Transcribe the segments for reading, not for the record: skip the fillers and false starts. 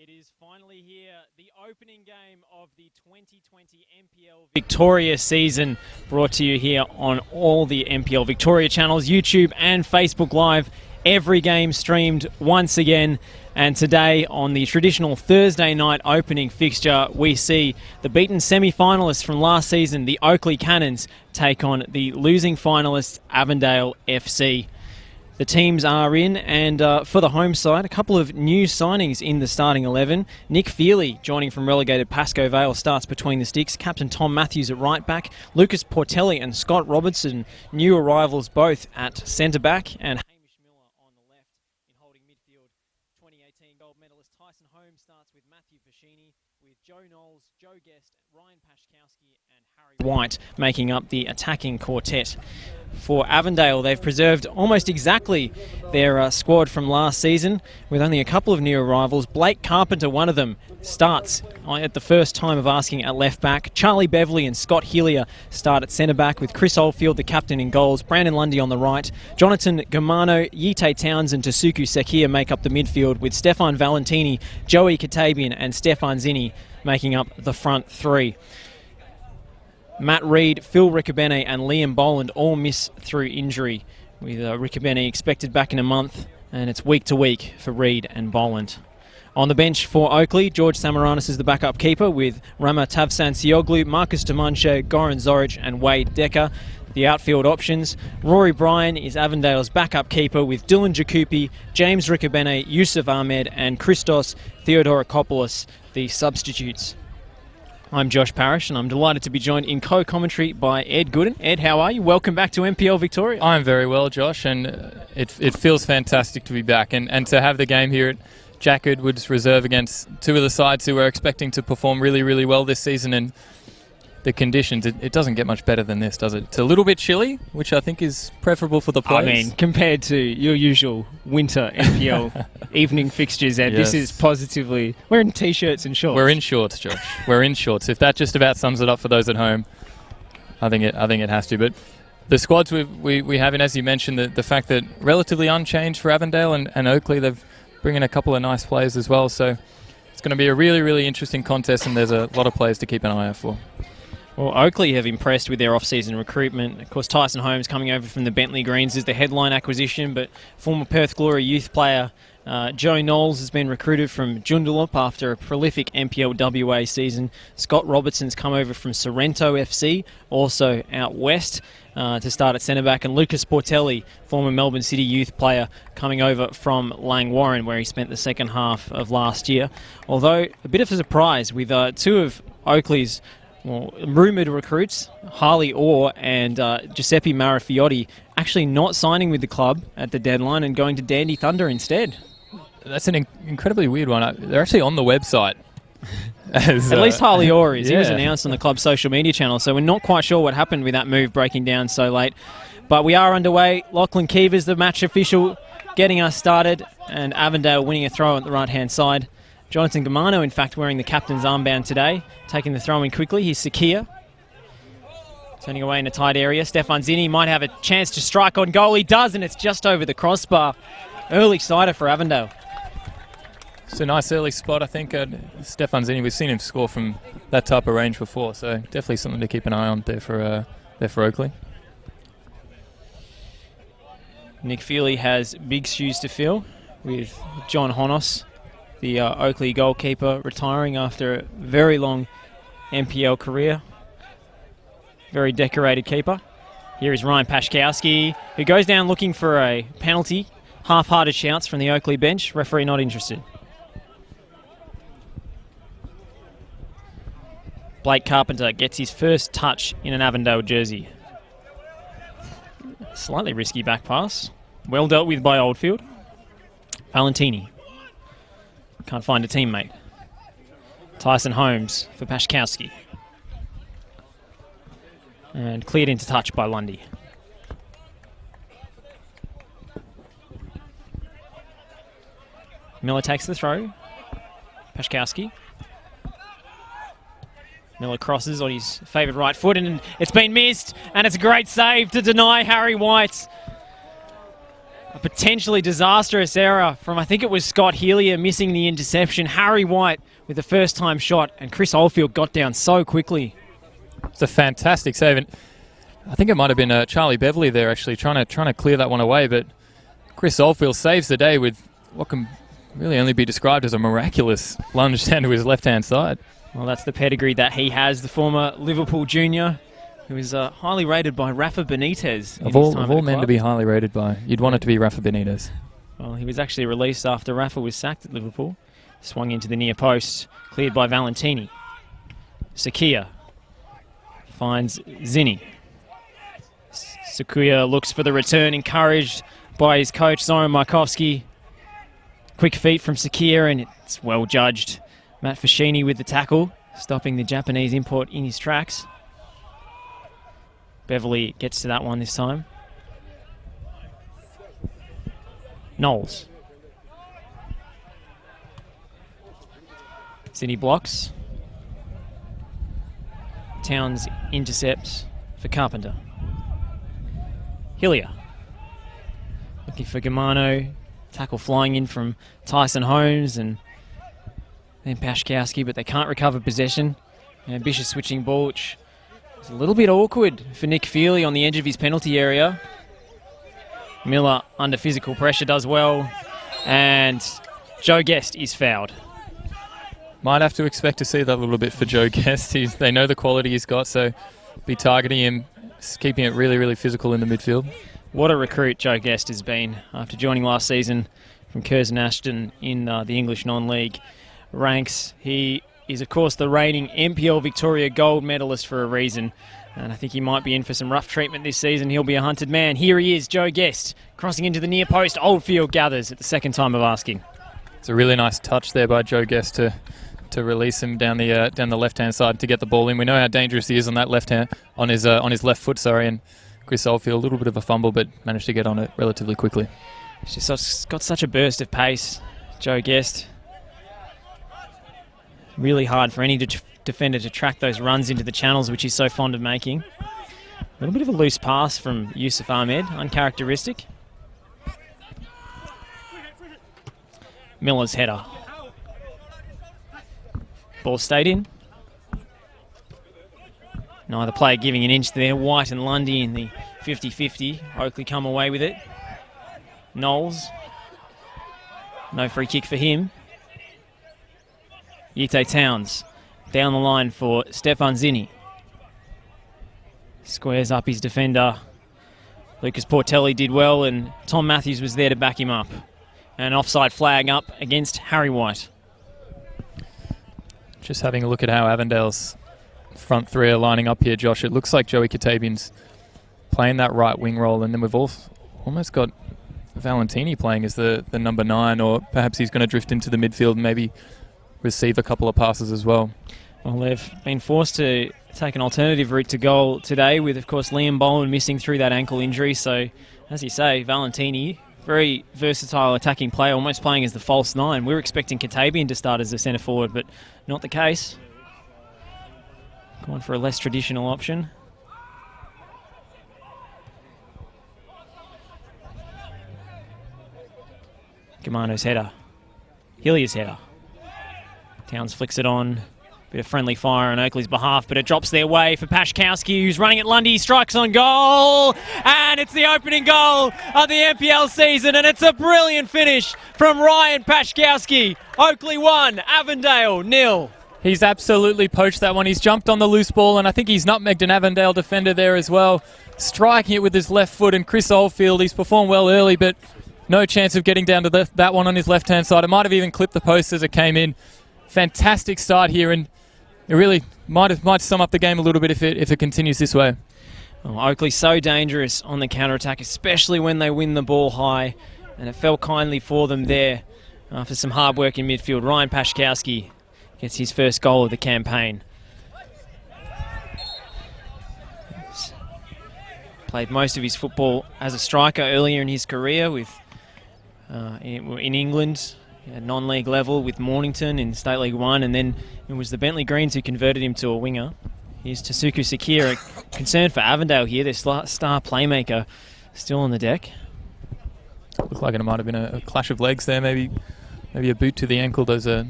It is finally here, the opening game of the 2020 NPL Victoria season, brought to you here on all the NPL Victoria channels, YouTube and Facebook Live. Every game streamed once again, and today on the traditional Thursday night opening fixture, we see the beaten semi-finalists from last season, the Oakleigh Cannons, take on the losing finalists, Avondale FC. The teams are in, and for the home side, a couple of new signings in the starting 11. Nick Feely, joining from relegated Pascoe Vale, starts between the sticks. Captain Tom Matthews at right back. Lucas Portelli and Scott Robertson, new arrivals both at centre back. And Hamish Miller on the left in holding midfield. 2018 gold medalist Tyson Holmes starts with Matthew Fascini, with Joe Knowles, Joe Guest, Ryan Pashkowski and Harry White making up the attacking quartet. For Avondale, they've preserved almost exactly their squad from last season, with only a couple of new arrivals. Blake Carpenter, one of them, starts at the first time of asking at left back. Charlie Beverley and Scott Hillier start at centre back, with Chris Oldfield, the captain, in goals. Brandon Lundy on the right. Jonathan Germano, Yite Townsend, Tasuku Sekia make up the midfield, with Stefan Valentini, Joey Katabian and Stefan Zinni making up the front three. Matt Reid, Phil Riccobene and Liam Boland all miss through injury, with Riccobene expected back in a month, and it's week to week for Reid and Boland. On the bench for Oakleigh, George Samaranis is the backup keeper, with Rama Tavsan Sioglu, Marcus Demanche, Goran Zoric and Wade Decker. The outfield options: Rory Bryan is Avondale's backup keeper, with Dylan Jakupi, James Riccobene, Yusuf Ahmed and Christos Theodorakopoulos the substitutes. I'm Josh Parrish, and I'm delighted to be joined in co-commentary by Ed Gooden. Ed, how are you? Welcome back to NPL Victoria. I'm very well, Josh, and it feels fantastic to be back and to have the game here at Jack Edwards Reserve against two of the sides who are expecting to perform really, really well this season. And the conditions, it doesn't get much better than this, does it? It's a little bit chilly, which I think is preferable for the players. I mean, compared to your usual winter NPL evening fixtures, Ed, yes. This is positively... We're in T-shirts and shorts. We're in shorts, Josh. We're in shorts. If that just about sums it up for those at home, I think it has to. But the squads we have, and as you mentioned, the fact that relatively unchanged for Avondale and Oakleigh, they've bring in a couple of nice players as well. So it's going to be a really, really interesting contest, and there's a lot of players to keep an eye out for. Well, Oakleigh have impressed with their off-season recruitment. Of course, Tyson Holmes coming over from the Bentley Greens is the headline acquisition, but former Perth Glory youth player Joe Knowles has been recruited from Joondalup after a prolific NPL WA season. Scott Robertson's come over from Sorrento FC, also out west, to start at centre-back. And Lucas Portelli, former Melbourne City youth player, coming over from Langwarrin, where he spent the second half of last year. Although, a bit of a surprise with two of Oakleigh's rumoured recruits, Harley Orr and Giuseppe Marafiotti, actually not signing with the club at the deadline and going to Dandy Thunder instead. That's an incredibly weird one. They're actually on the website. At least Harley Orr is. Yeah. He was announced on the club's social media channel, so we're not quite sure what happened with that move breaking down so late. But we are underway. Lachlan Keever's the match official, getting us started, and Avondale winning a throw at the right-hand side. Jonathan Germano, in fact, wearing the captain's armband today, taking the throw in quickly. He's Sekia, turning away in a tight area. Stefan Zinni might have a chance to strike on goal. He does, and it's just over the crossbar. Early sider for Avondale. It's a nice early spot, I think. Stefan Zinni, we've seen him score from that type of range before, so definitely something to keep an eye on there for Oakleigh. Nick Feely has big shoes to fill, with John Honos, the Oakleigh goalkeeper, retiring after a very long NPL career. Very decorated keeper. Here is Ryan Pashkowski, who goes down looking for a penalty. Half-hearted shouts from the Oakleigh bench. Referee not interested. Blake Carpenter gets his first touch in an Avondale jersey. Slightly risky back pass. Well dealt with by Oldfield. Valentini. Can't find a teammate. Tyson Holmes for Pashkowski. And cleared into touch by Lundy. Miller takes the throw. Pashkowski. Miller crosses on his favoured right foot, and it's been missed, and it's a great save to deny Harry White. A potentially disastrous error from, I think it was Scott Healy missing the interception. Harry White with the first-time shot, and Chris Oldfield got down so quickly. It's a fantastic save, and I think it might have been Charlie Beverley there actually trying to clear that one away, but Chris Oldfield saves the day with what can really only be described as a miraculous lunge down to his left-hand side. Well, that's the pedigree that he has, the former Liverpool junior, who is highly rated by Rafa Benitez. Of all men to be highly rated by, you'd want it to be Rafa Benitez. Well, he was actually released after Rafa was sacked at Liverpool. Swung into the near post, cleared by Valentini. Sakia finds Zinni. Sakuya looks for the return, encouraged by his coach, Zoran Markovsky. Quick feet from Sakia, and it's well judged. Matt Foschini with the tackle, stopping the Japanese import in his tracks. Beverley gets to that one this time. Knowles. Zinni blocks. Towns intercepts for Carpenter. Hillier. Looking for Germano. Tackle flying in from Tyson Holmes and then Pashkowski, but they can't recover possession. An ambitious switching ball, which is a little bit awkward for Nick Feely on the edge of his penalty area. Miller, under physical pressure, does well. And Joe Guest is fouled. Might have to expect to see that a little bit for Joe Guest. They know the quality he's got, so be targeting him, keeping it really, really physical in the midfield. What a recruit Joe Guest has been after joining last season from Curzon Ashton in the English non-league ranks. He is, of course, the reigning NPL Victoria gold medalist for a reason, and I think he might be in for some rough treatment this season. He'll be a hunted man. Here he is, Joe Guest, crossing into the near post. Oldfield gathers at the second time of asking. It's a really nice touch there by Joe Guest to release him down the left-hand side to get the ball in. We know how dangerous he is on that left hand, on his left foot, and Chris Oldfield, a little bit of a fumble, but managed to get on it relatively quickly. He's just got such a burst of pace, Joe Guest. Really hard for any defender to track those runs into the channels, which he's so fond of making. A little bit of a loose pass from Yusuf Ahmed, uncharacteristic. Miller's header. Ball stayed in. Neither player giving an inch there. White and Lundy in the 50-50. Oakleigh come away with it. Knowles. No free kick for him. Yite Towns down the line for Stefan Zinni. Squares up his defender. Lucas Portelli did well, and Tom Matthews was there to back him up. An offside flag up against Harry White. Just having a look at how Avondale's front three are lining up here, Josh. It looks like Joey Katabian's playing that right wing role, and then we've almost got Valentini playing as the number 9, or perhaps he's going to drift into the midfield and maybe receive a couple of passes as well. Well, they've been forced to take an alternative route to goal today with, of course, Liam Bowen missing through that ankle injury. So, as you say, Valentini, very versatile attacking player, almost playing as the false 9. We were expecting Katabian to start as a centre forward, but not the case. Going for a less traditional option. Germano's header. Hillier's header. Towns flicks it on. Bit of friendly fire on Oakleigh's behalf, but it drops their way for Pashkowski, who's running at Lundy, strikes on goal, and it's the opening goal of the NPL season, and it's a brilliant finish from Ryan Pashkowski. Oakleigh 1, Avondale 0. He's absolutely poached that one. He's jumped on the loose ball, and I think he's nutmegged an Avondale defender there as well, striking it with his left foot. And Chris Oldfield, he's performed well early, but no chance of getting down to that one on his left-hand side. It might have even clipped the post as it came in. Fantastic start here, and it really might sum up the game a little bit if it continues this way. Oh, Oakleigh so dangerous on the counter-attack, especially when they win the ball high, and it fell kindly for them there after some hard work in midfield. Ryan Pashkowski gets his first goal of the campaign. Played most of his football as a striker earlier in his career with in England, at non-league level with Mornington in State League 1, and then it was the Bentley Greens who converted him to a winger. Here's Tasuku Sakira, concerned for Avondale here, their star playmaker still on the deck. Looked like it might have been a clash of legs there, maybe a boot to the ankle. Those are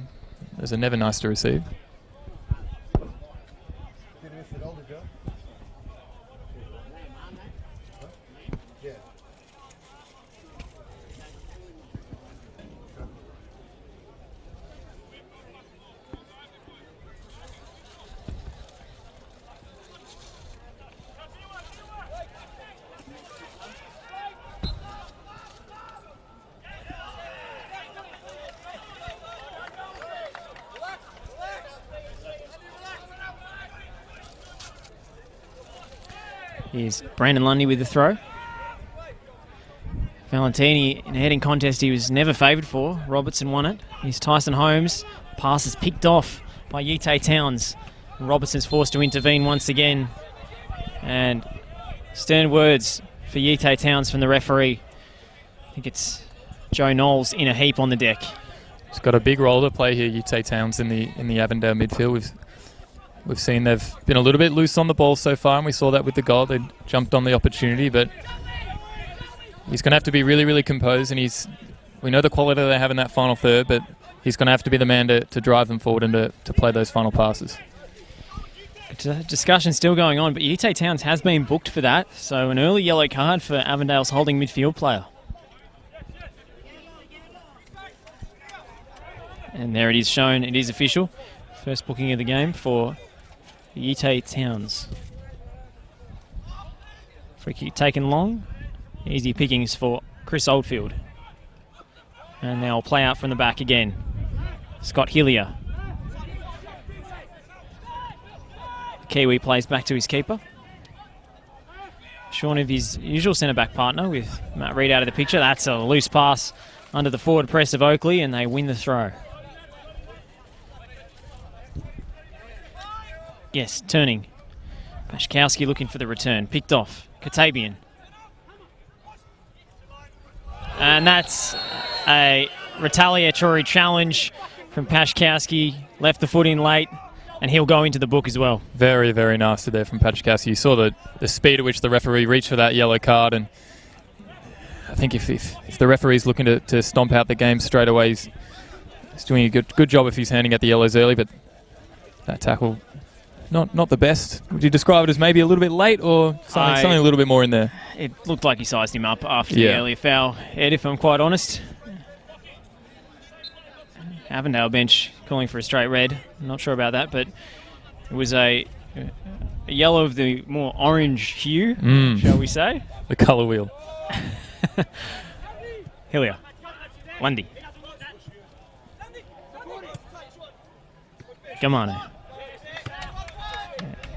never nice to receive. Here's Brandon Lundy with the throw. Valentini in a heading contest he was never favoured for. Robertson won it. Here's Tyson Holmes. Pass is picked off by Yite Towns. Robertson's forced to intervene once again. And stern words for Yite Towns from the referee. I think it's Joe Knowles in a heap on the deck. He's got a big role to play here, Yite Towns, in the Avondale midfield. We've seen they've been a little bit loose on the ball so far, and we saw that with the goal. They jumped on the opportunity, but he's going to have to be really, really composed, and we know the quality they have in that final third, but he's going to have to be the man to drive them forward and to play those final passes. Discussion still going on, but Yite Towns has been booked for that, so an early yellow card for Avondale's holding midfield player. And there it is shown, it is official. First booking of the game for Yite Towns. Free kick taken long. Easy pickings for Chris Oldfield. And they'll play out from the back again. Scott Hillier. Kiwi plays back to his keeper. Shorn of his usual centre-back partner with Matt Reid out of the picture. That's a loose pass under the forward press of Oakleigh, and they win the throw. Yes, turning. Pashkowski looking for the return. Picked off. Katabian. And that's a retaliatory challenge from Pashkowski. Left the foot in late, and he'll go into the book as well. Very, very nasty there from Pashkowski. You saw the speed at which the referee reached for that yellow card, and I think if the referee's looking to stomp out the game straight away, he's doing a good job if he's handing out the yellows early, but that tackle... Not the best. Would you describe it as maybe a little bit late or something a little bit more in there? It looked like he sized him up after the earlier foul, Ed, if I'm quite honest. Avondale bench calling for a straight red. I'm not sure about that, but it was a yellow of the more orange hue, shall we say. The colour wheel. Hillier. Lundy. Gamano.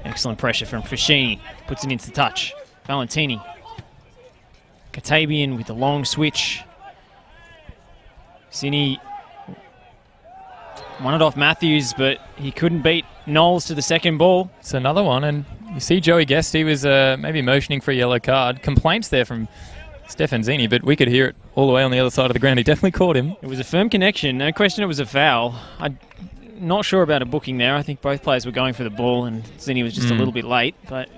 Excellent pressure from Fashini. Puts it into touch. Valentini. Katabian with the long switch. Sini won it off Matthews, but he couldn't beat Knowles to the second ball. It's another one, and you see Joey Guest, he was maybe motioning for a yellow card. Complaints there from Stefan Zini, but we could hear it all the way on the other side of the ground. He definitely caught him. It was a firm connection. No question it was a foul. Not sure about a booking there. I think both players were going for the ball and Zini was just a little bit late, but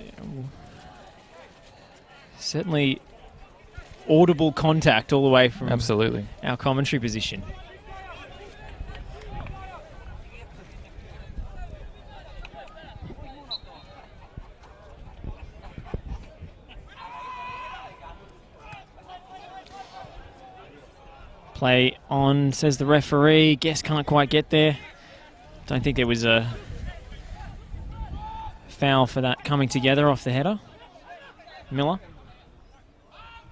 certainly audible contact all the way from our commentary position. Play on, says the referee. Guess can't quite get there. Don't think there was a foul for that coming together off the header. Miller.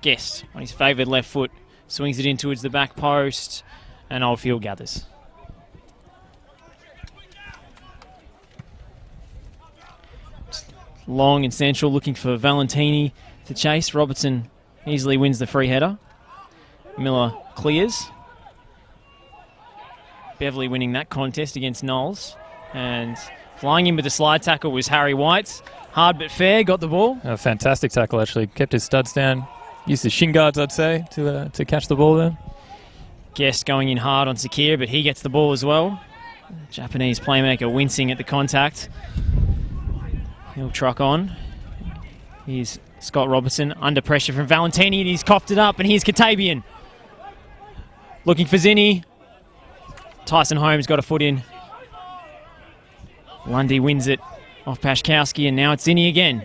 Guest on his favoured left foot. Swings it in towards the back post. And Oldfield gathers. Long and central looking for Valentini to chase. Robertson easily wins the free header. Miller clears. Beverley winning that contest against Knowles. And flying in with the slide tackle was Harry White. Hard but fair, got the ball. A fantastic tackle, actually. Kept his studs down. Used his shin guards, I'd say, to catch the ball there. Guest going in hard on Sakir, but he gets the ball as well. Japanese playmaker wincing at the contact. He'll truck on. Here's Scott Robertson under pressure from Valentini, and he's coughed it up, and here's Katabian. Looking for Zinni. Tyson Holmes got a foot in. Lundy wins it off Pashkowski, and now it's Zinni again.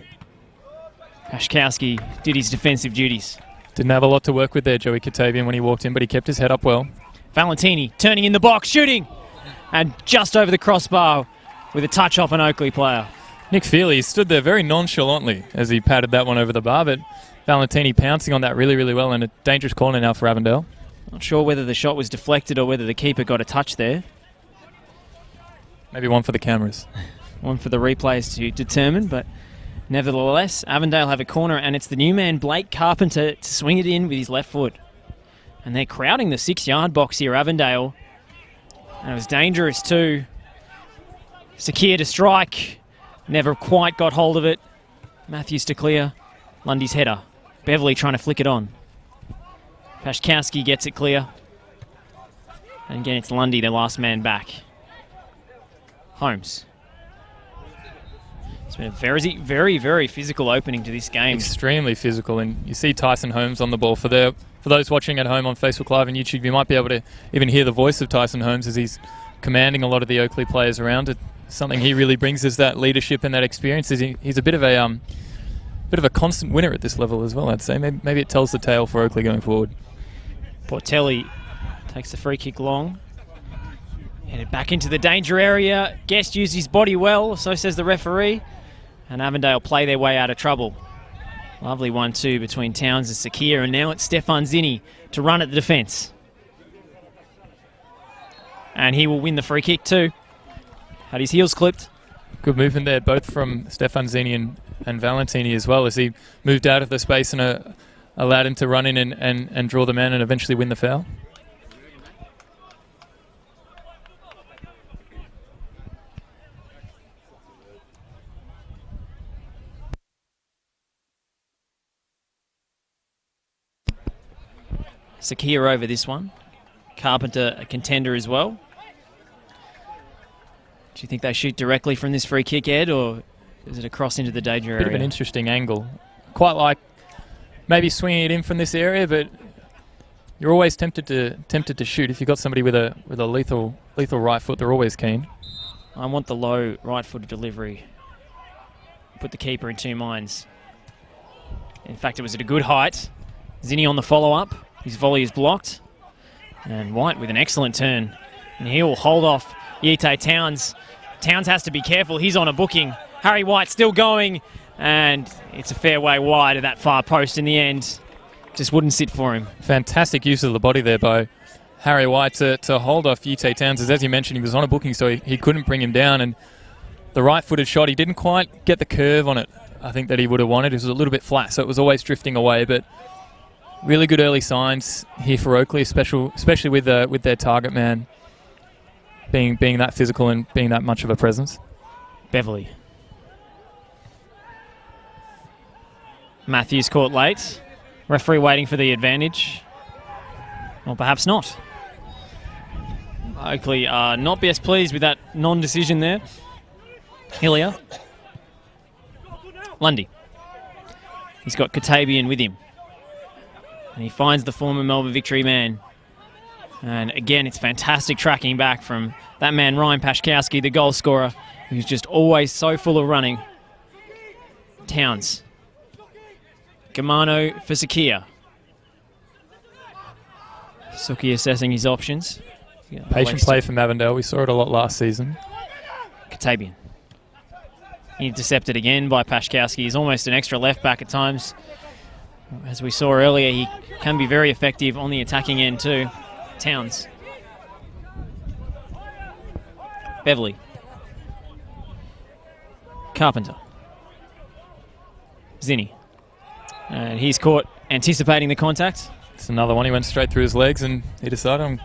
Pashkowski did his defensive duties. Didn't have a lot to work with there, Joey Katabian, when he walked in, but he kept his head up well. Valentini turning in the box, shooting, and just over the crossbar with a touch off an Oakleigh player. Nick Feely stood there very nonchalantly as he patted that one over the bar, but Valentini pouncing on that really, really well, and a dangerous corner now for Avondale. Not sure whether the shot was deflected or whether the keeper got a touch there. Maybe one for the cameras. One for the replays to determine, but nevertheless, Avondale have a corner, and it's the new man, Blake Carpenter, to swing it in with his left foot. And they're crowding the 6-yard box here, Avondale. And it was dangerous too. Sakir to strike. Never quite got hold of it. Matthews to clear. Lundy's header. Beverley trying to flick it on. Pashkowski gets it clear. And again, it's Lundy, the last man back. Holmes. It's been a very, very, very physical opening to this game. Extremely physical, and you see Tyson Holmes on the ball. For those watching at home on Facebook Live and YouTube, you might be able to even hear the voice of Tyson Holmes as he's commanding a lot of the Oakleigh players around. It something he really brings is that leadership and that experience. He's a bit of a constant winner at this level as well, I'd say. Maybe it tells the tale for Oakleigh going forward. Portelli takes the free kick long. Headed back into the danger area. Guest used his body well, so says the referee. And Avondale play their way out of trouble. Lovely 1-2 between Towns and Sakir, and now it's Stefan Zinni to run at the defence. And he will win the free kick too. Had his heels clipped. Good movement there, both from Stefan Zinni and Valentini as well, as he moved out of the space and allowed him to run in and draw the man and eventually win the foul. Sakir over this one. Carpenter a contender as well. Do you think they shoot directly from this free kick, Ed, or is it across into the danger area? Bit of an interesting angle. Quite like maybe swinging it in from this area, but you're always tempted to shoot. If you've got somebody with a lethal right foot, they're always keen. I want the low right-footed delivery. Put the keeper in two minds. In fact, it was at a good height. Zinni on the follow-up. His volley is blocked. And White with an excellent turn. And he will hold off Yite Towns. Towns has to be careful. He's on a booking. Harry White still going. And it's a fair way wide of that far post in the end. Just wouldn't sit for him. Fantastic use of the body there by Harry White to hold off Yite Towns. As you mentioned, he was on a booking, so he couldn't bring him down. And the right-footed shot, he didn't quite get the curve on it, I think, that he would have wanted. It was a little bit flat, so it was always drifting away. But really good early signs here for Oakleigh, especially with their target man being that physical and being that much of a presence. Beverley. Matthews caught late. Referee waiting for the advantage. Or perhaps not. Oakleigh are not best pleased with that non-decision there. Hillier. Lundy. He's got Katabian with him. And he finds the former Melbourne Victory man. And again, it's fantastic tracking back from that man, Ryan Pashkowski, the goal scorer, who's just always so full of running. Towns. Gamano for Sakir. Suki assessing his options. Patient play from Avondale. We saw it a lot last season. Katabian. Intercepted again by Pashkowski. He's almost an extra left back at times. As we saw earlier, he can be very effective on the attacking end too. Towns. Beverley. Carpenter. Zinni. And he's caught anticipating the contact. It's another one. He went straight through his legs and he decided, I'm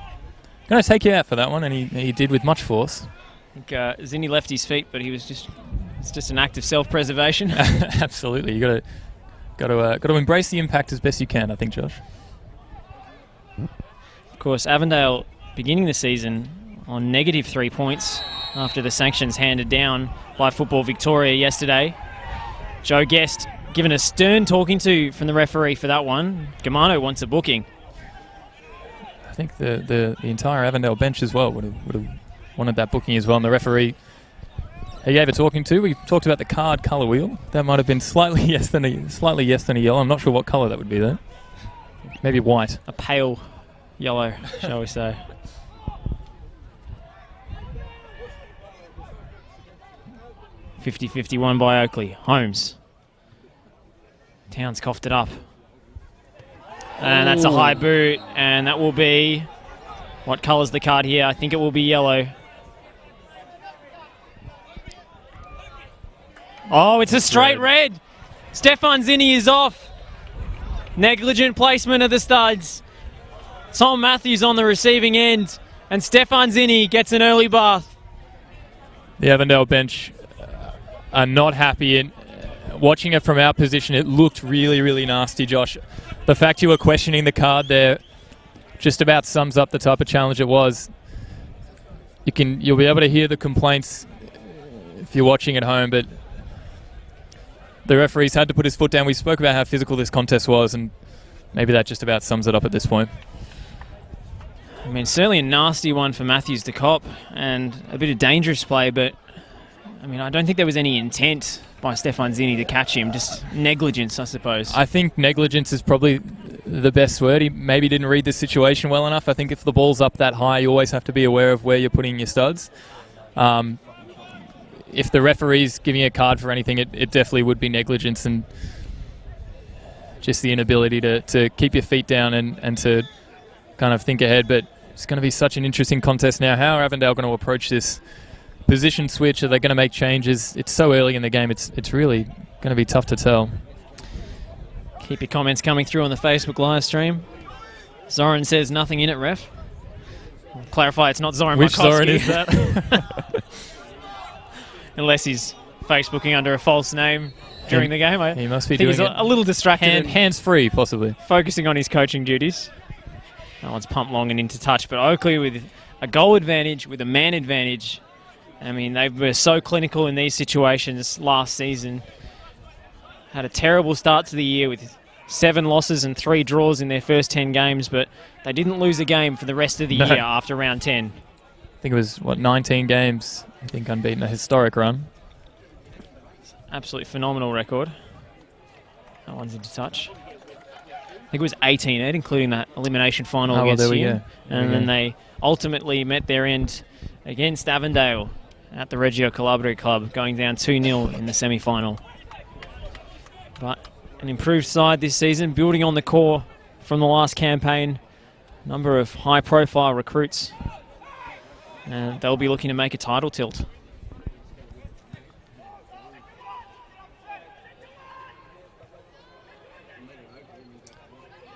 going to take you out for that one, and he did with much force. I think Zinni left his feet, but it's just an act of self-preservation. Absolutely. You got to embrace the impact as best you can, I think, Josh. Of course, Avondale beginning the season on negative 3 points after the sanctions handed down by Football Victoria yesterday. Joe Guest given a stern talking to from the referee for that one. Gamano wants a booking. think the entire Avondale bench as well would have wanted that booking as well. And the referee, he gave a talking to. We talked about the card colour wheel. That might have been slightly yes than a yellow. I'm not sure what colour that would be though. Maybe white. A pale yellow, shall we say. (50-51) by Oakleigh. Holmes. Towns coughed it up. And that's a high boot, and that will be... What colour's the card here? I think it will be yellow. Oh, it's a straight red. Stefan Zinni is off. Negligent placement of the studs. Tom Matthews on the receiving end, and Stefan Zinni gets an early bath. The Avondale bench are not happy, and watching it from our position, it looked really, really nasty, Josh. The fact you were questioning the card there just about sums up the type of challenge it was. You'll be able to hear the complaints if you're watching at home, but the referees had to put his foot down. We spoke about how physical this contest was, and maybe that just about sums it up at this point. I mean, certainly a nasty one for Matthews to cop, and a bit of dangerous play, but I mean, I don't think there was any intent by Stefan Zinni to catch him, just negligence, I suppose. I think negligence is probably the best word. He maybe didn't read the situation well enough. I think if the ball's up that high, you always have to be aware of where you're putting your studs. If the referee's giving a card for anything, it definitely would be negligence and just the inability to keep your feet down and to kind of think ahead. But it's going to be such an interesting contest now. How are Avondale going to approach this position switch? Are they going to make changes? It's so early in the game. It's really going to be tough to tell. Keep your comments coming through on the Facebook live stream. Zoran says nothing in it, ref. I'll clarify, it's not Zoran Which Markowski. Zoran is that? Unless he's Facebooking under a false name during the game. He must be I think doing he's a little distracted. Hands-free, possibly. Focusing on his coaching duties. That one's pumped long and into touch. But Oakleigh with a goal advantage, with a man advantage. I mean, they were so clinical in these situations last season. Had a terrible start to the year with 7 losses and 3 draws in their first 10 games, but they didn't lose a game for the rest of the year after round 10. I think it was, 19 games, I think, unbeaten, a historic run. Absolutely phenomenal record. That one's into touch. I think it was 18, Ed, including that elimination final against you. And then they ultimately met their end against Avondale at the Reggio Calabria Club, going down 2-0 in the semi-final. But an improved side this season, building on the core from the last campaign. Number of high-profile recruits. And they'll be looking to make a title tilt.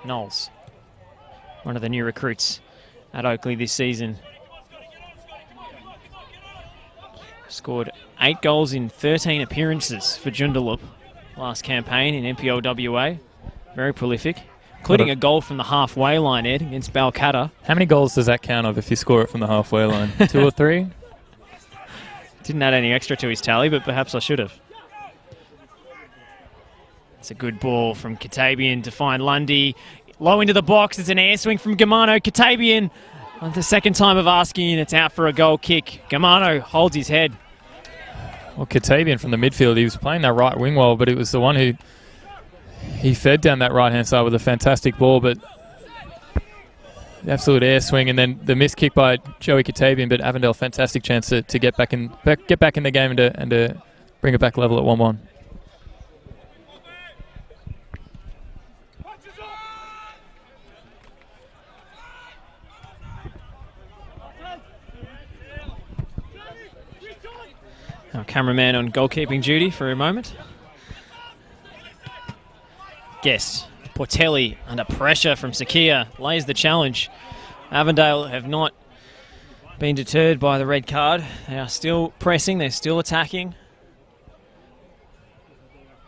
Knowles, one of the new recruits at Oakleigh this season. Scored 8 goals in 13 appearances for Joondalup last campaign in NPL WA. Very prolific, including a goal from the halfway line, Ed, against Balcatta. How many goals does that count of if you score it from the halfway line? 2 or 3? Didn't add any extra to his tally, but perhaps I should have. It's a good ball from Katabian to find Lundy. Low into the box. It's an air swing from Germano. Katabian, the second time of asking, it's out for a goal kick. Germano holds his head. Well, Katabian from the midfield, he was playing that right wing well, but it was the one who he fed down that right-hand side with a fantastic ball, but the absolute air swing and then the missed kick by Joey Katabian, but Avondale, fantastic chance to get back in the game and to bring it back level at 1-1. Our cameraman on goalkeeping duty for a moment. Guess Portelli under pressure from Sakia lays the challenge. Avondale have not been deterred by the red card. They are still pressing, they're still attacking.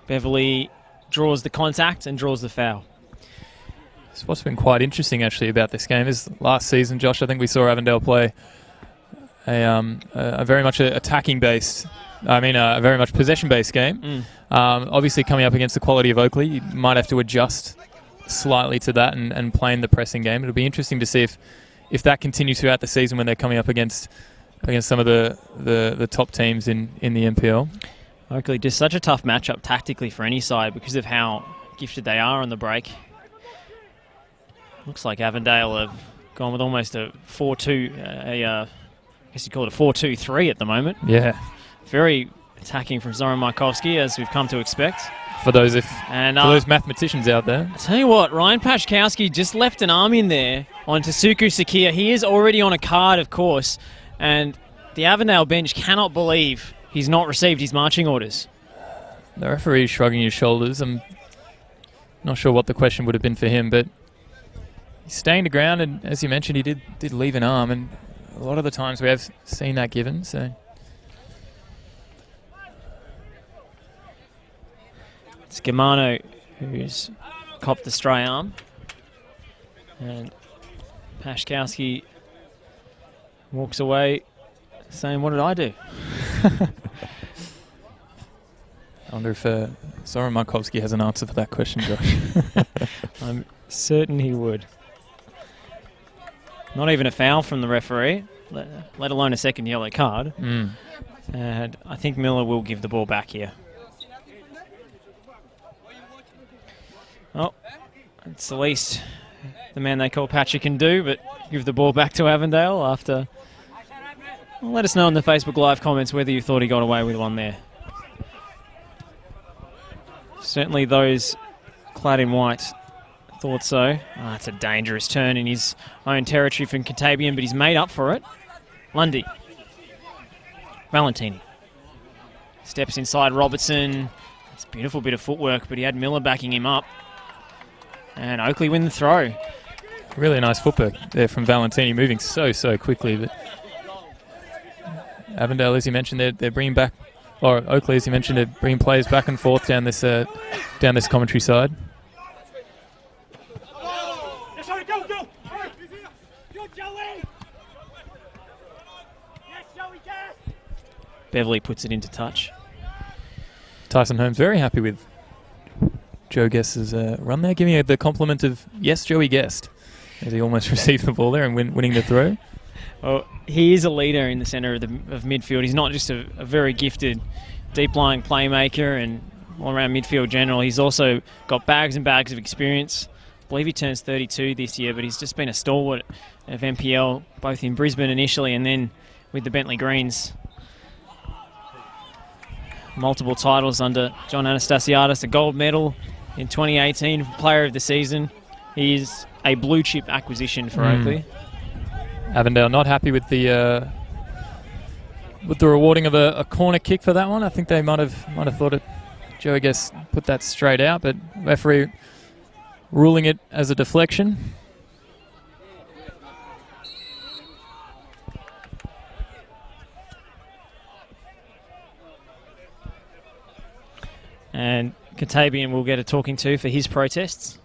Beverley draws the contact and draws the foul. So what's been quite interesting actually about this game is last season, Josh, I think we saw Avondale play a very much attacking-based, a very much possession-based game. Obviously, coming up against the quality of Oakleigh, you might have to adjust slightly to that and playing the pressing game. It'll be interesting to see if that continues throughout the season when they're coming up against some of the top teams in the NPL. Oakleigh, just such a tough matchup tactically for any side because of how gifted they are on the break. Looks like Avondale have gone with almost a 4-2, I guess you'd call it a 4-2-3 at the moment. Yeah. Very attacking from Zoran Markovsky, as we've come to expect. For those mathematicians out there. I tell you what, Ryan Pashkowski just left an arm in there on Tasuku Sakia. He is already on a card, of course, and the Avondale bench cannot believe he's not received his marching orders. The referee is shrugging his shoulders. I'm not sure what the question would have been for him, but he's staying the ground, and as you mentioned, he did leave an arm, and a lot of the times we have seen that given. So it's Germano who's copped the stray arm, and Pashkowski walks away saying, "What did I do?" I wonder if Zoran Markovsky has an answer for that question, Josh. I'm certain he would. Not even a foul from the referee, let alone a second yellow card. And I think Miller will give the ball back here. Oh, it's the least the man they call Patcher can do, but give the ball back to Avondale after... Well, let us know in the Facebook Live comments whether you thought he got away with one there. Certainly those clad in white thought so. It's a dangerous turn in his own territory from Katabian, but he's made up for it. Lundy. Valentini. Steps inside Robertson. It's a beautiful bit of footwork, but he had Miller backing him up. And Oakleigh win the throw. Really nice footwork there from Valentini, moving so quickly. But Avondale, as you mentioned, they're bringing back, or Oakleigh, as you mentioned, they're bringing players back and forth down this commentary side. Beverly puts it into touch. Tyson Holmes very happy with Joe Guest's run there, giving the compliment of, yes, Joey Guest, as he almost received the ball there and winning the throw. Well, he is a leader in the centre of midfield. He's not just a very gifted deep-lying playmaker and all-around midfield general. He's also got bags and bags of experience. I believe he turns 32 this year, but he's just been a stalwart of NPL, both in Brisbane initially and then with the Bentley Greens. Multiple titles under John Anastasiadis, a gold medal in 2018 Player of the Season. He's a blue-chip acquisition for Oakleigh. Avondale not happy with the rewarding of a corner kick for that one. I think they might have thought it. Joe, I guess, put that straight out, but referee ruling it as a deflection. And Katabian will get a talking to for his protests.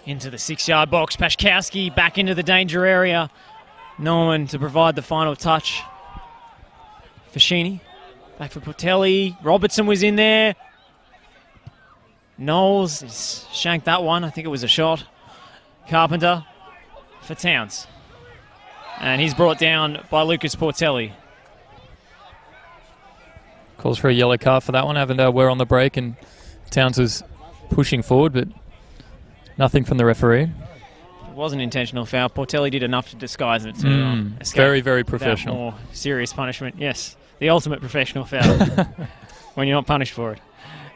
Into the 6-yard box. Pashkowski back into the danger area. No one to provide the final touch. Fashini. Back for Portelli. Robertson was in there. Knowles has shanked that one. I think it was a shot. Carpenter for Towns. And he's brought down by Lucas Portelli. Calls for a yellow card for that one. Avondale were on the break and Towns was pushing forward, but nothing from the referee. It was an intentional foul. Portelli did enough to disguise it to escape. Very, very professional. More serious punishment. Yes, the ultimate professional foul when you're not punished for it.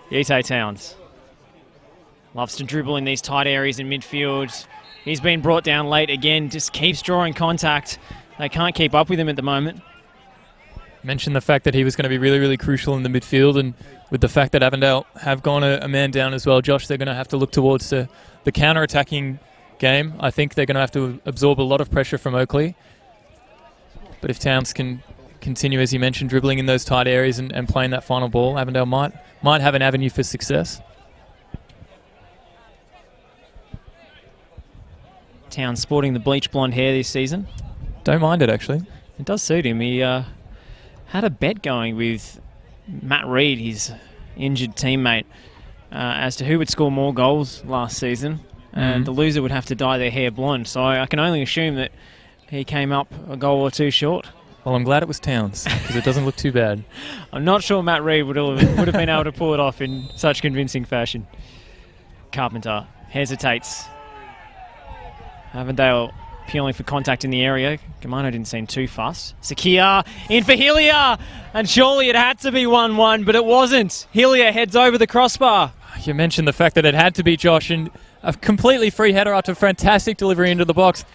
Yite Towns loves to dribble in these tight areas in midfield. He's been brought down late again. Just keeps drawing contact. They can't keep up with him at the moment. Mentioned the fact that he was going to be really, really crucial in the midfield, and with the fact that Avondale have gone a man down as well, Josh, they're going to have to look towards the counter-attacking game. I think they're going to have to absorb a lot of pressure from Oakleigh. But if Towns can continue, as you mentioned, dribbling in those tight areas and playing that final ball, Avondale might have an avenue for success. Town sporting the bleach blonde hair this season. Don't mind it, actually. It does suit him. He had a bet going with Matt Reid, his injured teammate, as to who would score more goals last season, and the loser would have to dye their hair blonde. So I can only assume that he came up a goal or two short. Well, I'm glad it was Towns, because it doesn't look too bad. I'm not sure Matt Reid would have been able to pull it off in such convincing fashion. Carpenter hesitates. Avondale purely for contact in the area. Germano didn't seem too fussed. Sakia in for Hillier, and surely it had to be 1-1, but it wasn't. Hillier heads over the crossbar. You mentioned the fact that it had to be Josh, and a completely free header after a fantastic delivery into the box.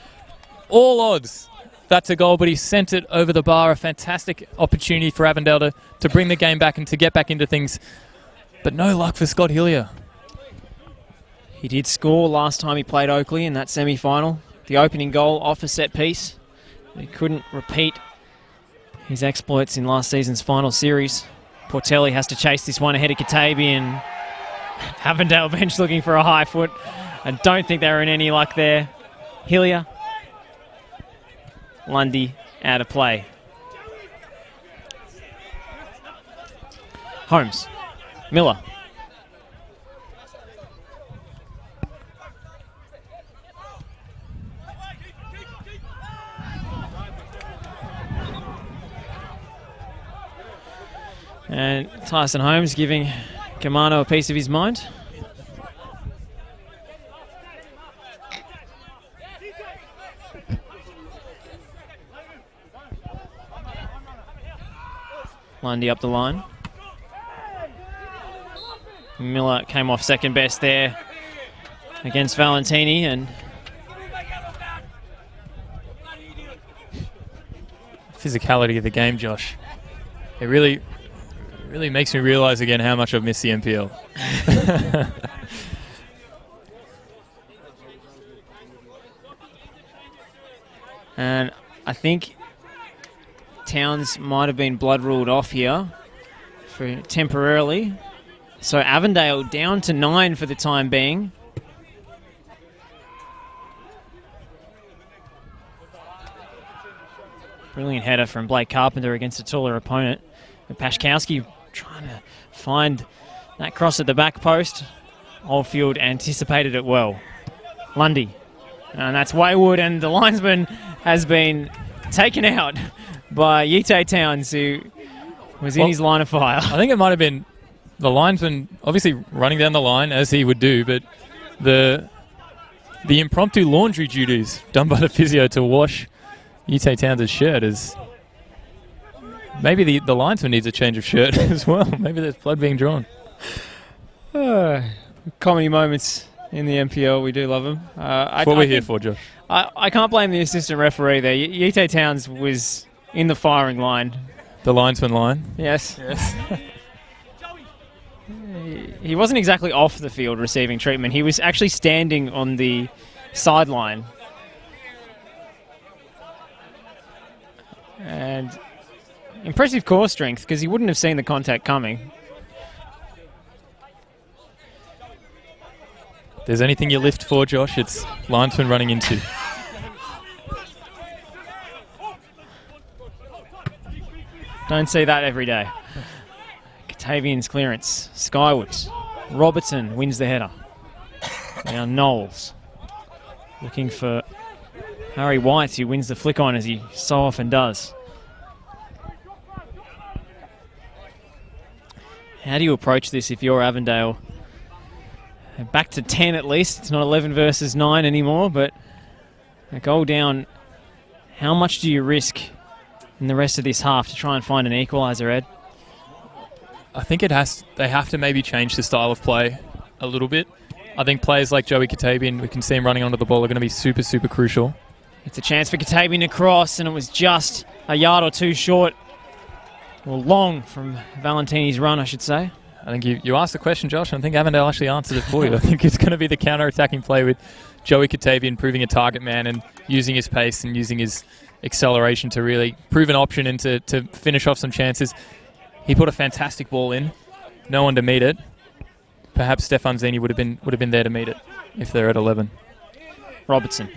All odds that's a goal, but he sent it over the bar. A fantastic opportunity for Avondale to bring the game back and to get back into things, but no luck for Scott Hillier. He did score last time he played Oakleigh in that semi-final. The opening goal off a set piece. He couldn't repeat his exploits in last season's final series. Portelli has to chase this one ahead of Katabian. Avondale bench looking for a high foot. I don't think they were in any luck there. Hillier. Lundy out of play. Holmes. Miller. And Tyson Holmes giving Germano a piece of his mind. Lundy up the line. Miller came off second best there against Valentini, and physicality of the game, Josh. It really makes me realise again how much I've missed the NPL. And I think Towns might have been blood ruled off here for temporarily. So Avondale down to 9 for the time being. Brilliant header from Blake Carpenter against a taller opponent. And Pashkowski trying to find that cross at the back post. Oldfield anticipated it well. Lundy. And that's Wayward, and the linesman has been taken out by Yite Towns, who was in his line of fire. I think it might have been the linesman obviously running down the line, as he would do, but the impromptu laundry duties done by the physio to wash Yite Towns' shirt is... Maybe the linesman needs a change of shirt as well. Maybe there's blood being drawn. Comedy moments in the NPL, we do love them. That's what we're here for, Josh. I can't blame the assistant referee there. Yite Towns was in the firing line. The linesman line? Yes. He wasn't exactly off the field receiving treatment. He was actually standing on the sideline. And impressive core strength, because he wouldn't have seen the contact coming. If there's anything you lift for, Josh, it's linesman running into. Don't see that every day. Katavian's clearance. Skyward. Robertson wins the header. Now Knowles looking for Harry White, who wins the flick on, as he so often does. How do you approach this if you're Avondale? Back to 10 at least. It's not 11 versus 9 anymore, but a goal down. How much do you risk in the rest of this half to try and find an equaliser, Ed? I think they have to maybe change the style of play a little bit. I think players like Joey Katabian, we can see him running onto the ball, are going to be super, super crucial. It's a chance for Katabian to cross, and it was just a yard or two short, or long from Valentini's run, I should say. I think you asked the question, Josh, and I think Avondale actually answered it for you. I think it's going to be the counter-attacking play with Joey Katabian proving a target man and using his pace and using his acceleration to really prove an option and to finish off some chances. He put a fantastic ball in. No one to meet it. Perhaps Stefan Zini would have been there to meet it if they're at 11. Robertson.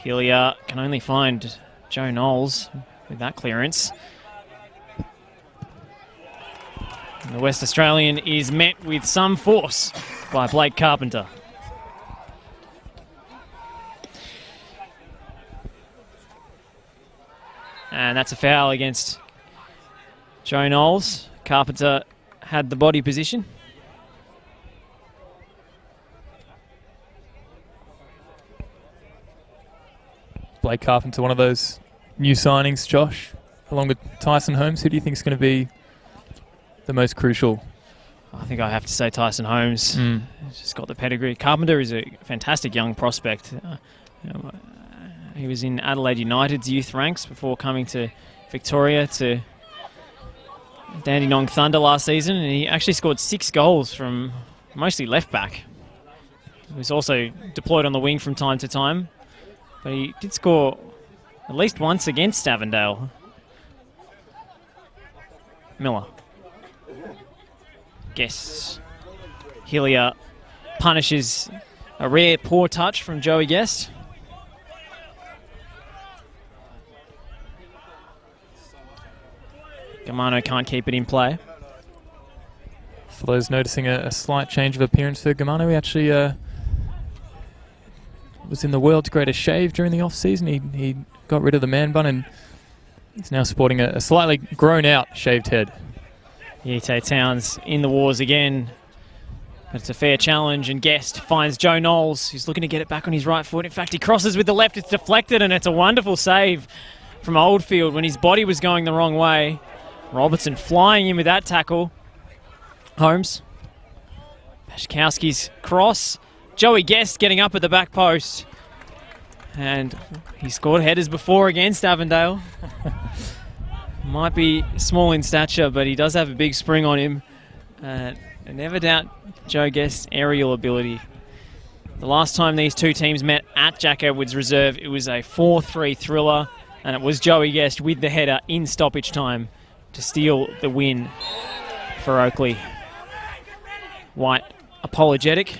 Hillier can only find Joe Knowles with that clearance. And the West Australian is met with some force by Blake Carpenter. And that's a foul against Joe Knowles. Carpenter had the body position. Blake Carpenter, one of those new signings, Josh, along with Tyson Holmes. Who do you think is going to be the most crucial? I think I have to say Tyson Holmes. He's just got the pedigree. Carpenter is a fantastic young prospect. He was in Adelaide United's youth ranks before coming to Victoria to Dandenong Thunder last season, and he actually scored 6 goals from mostly left back. He was also deployed on the wing from time to time, but he did score at least once against Avondale. Miller. Guest. Hillier punishes a rare poor touch from Joey Guest. Germano can't keep it in play. For those noticing a slight change of appearance for Germano, he actually was in the world's greatest shave during the off-season. He got rid of the man bun and he's now sporting a slightly grown-out shaved head. Yite Towns in the wars again. But it's a fair challenge, and Guest finds Joe Knowles, who's looking to get it back on his right foot. In fact, he crosses with the left. It's deflected, and it's a wonderful save from Oldfield when his body was going the wrong way. Robertson flying in with that tackle. Holmes. Pashkowski's cross. Joey Guest getting up at the back post. And he scored headers before against Avondale. Might be small in stature, but he does have a big spring on him. And never doubt Joe Guest's aerial ability. The last time these two teams met at Jack Edwards Reserve, it was a 4-3 thriller, and it was Joey Guest with the header in stoppage time to steal the win for Oakleigh. White apologetic.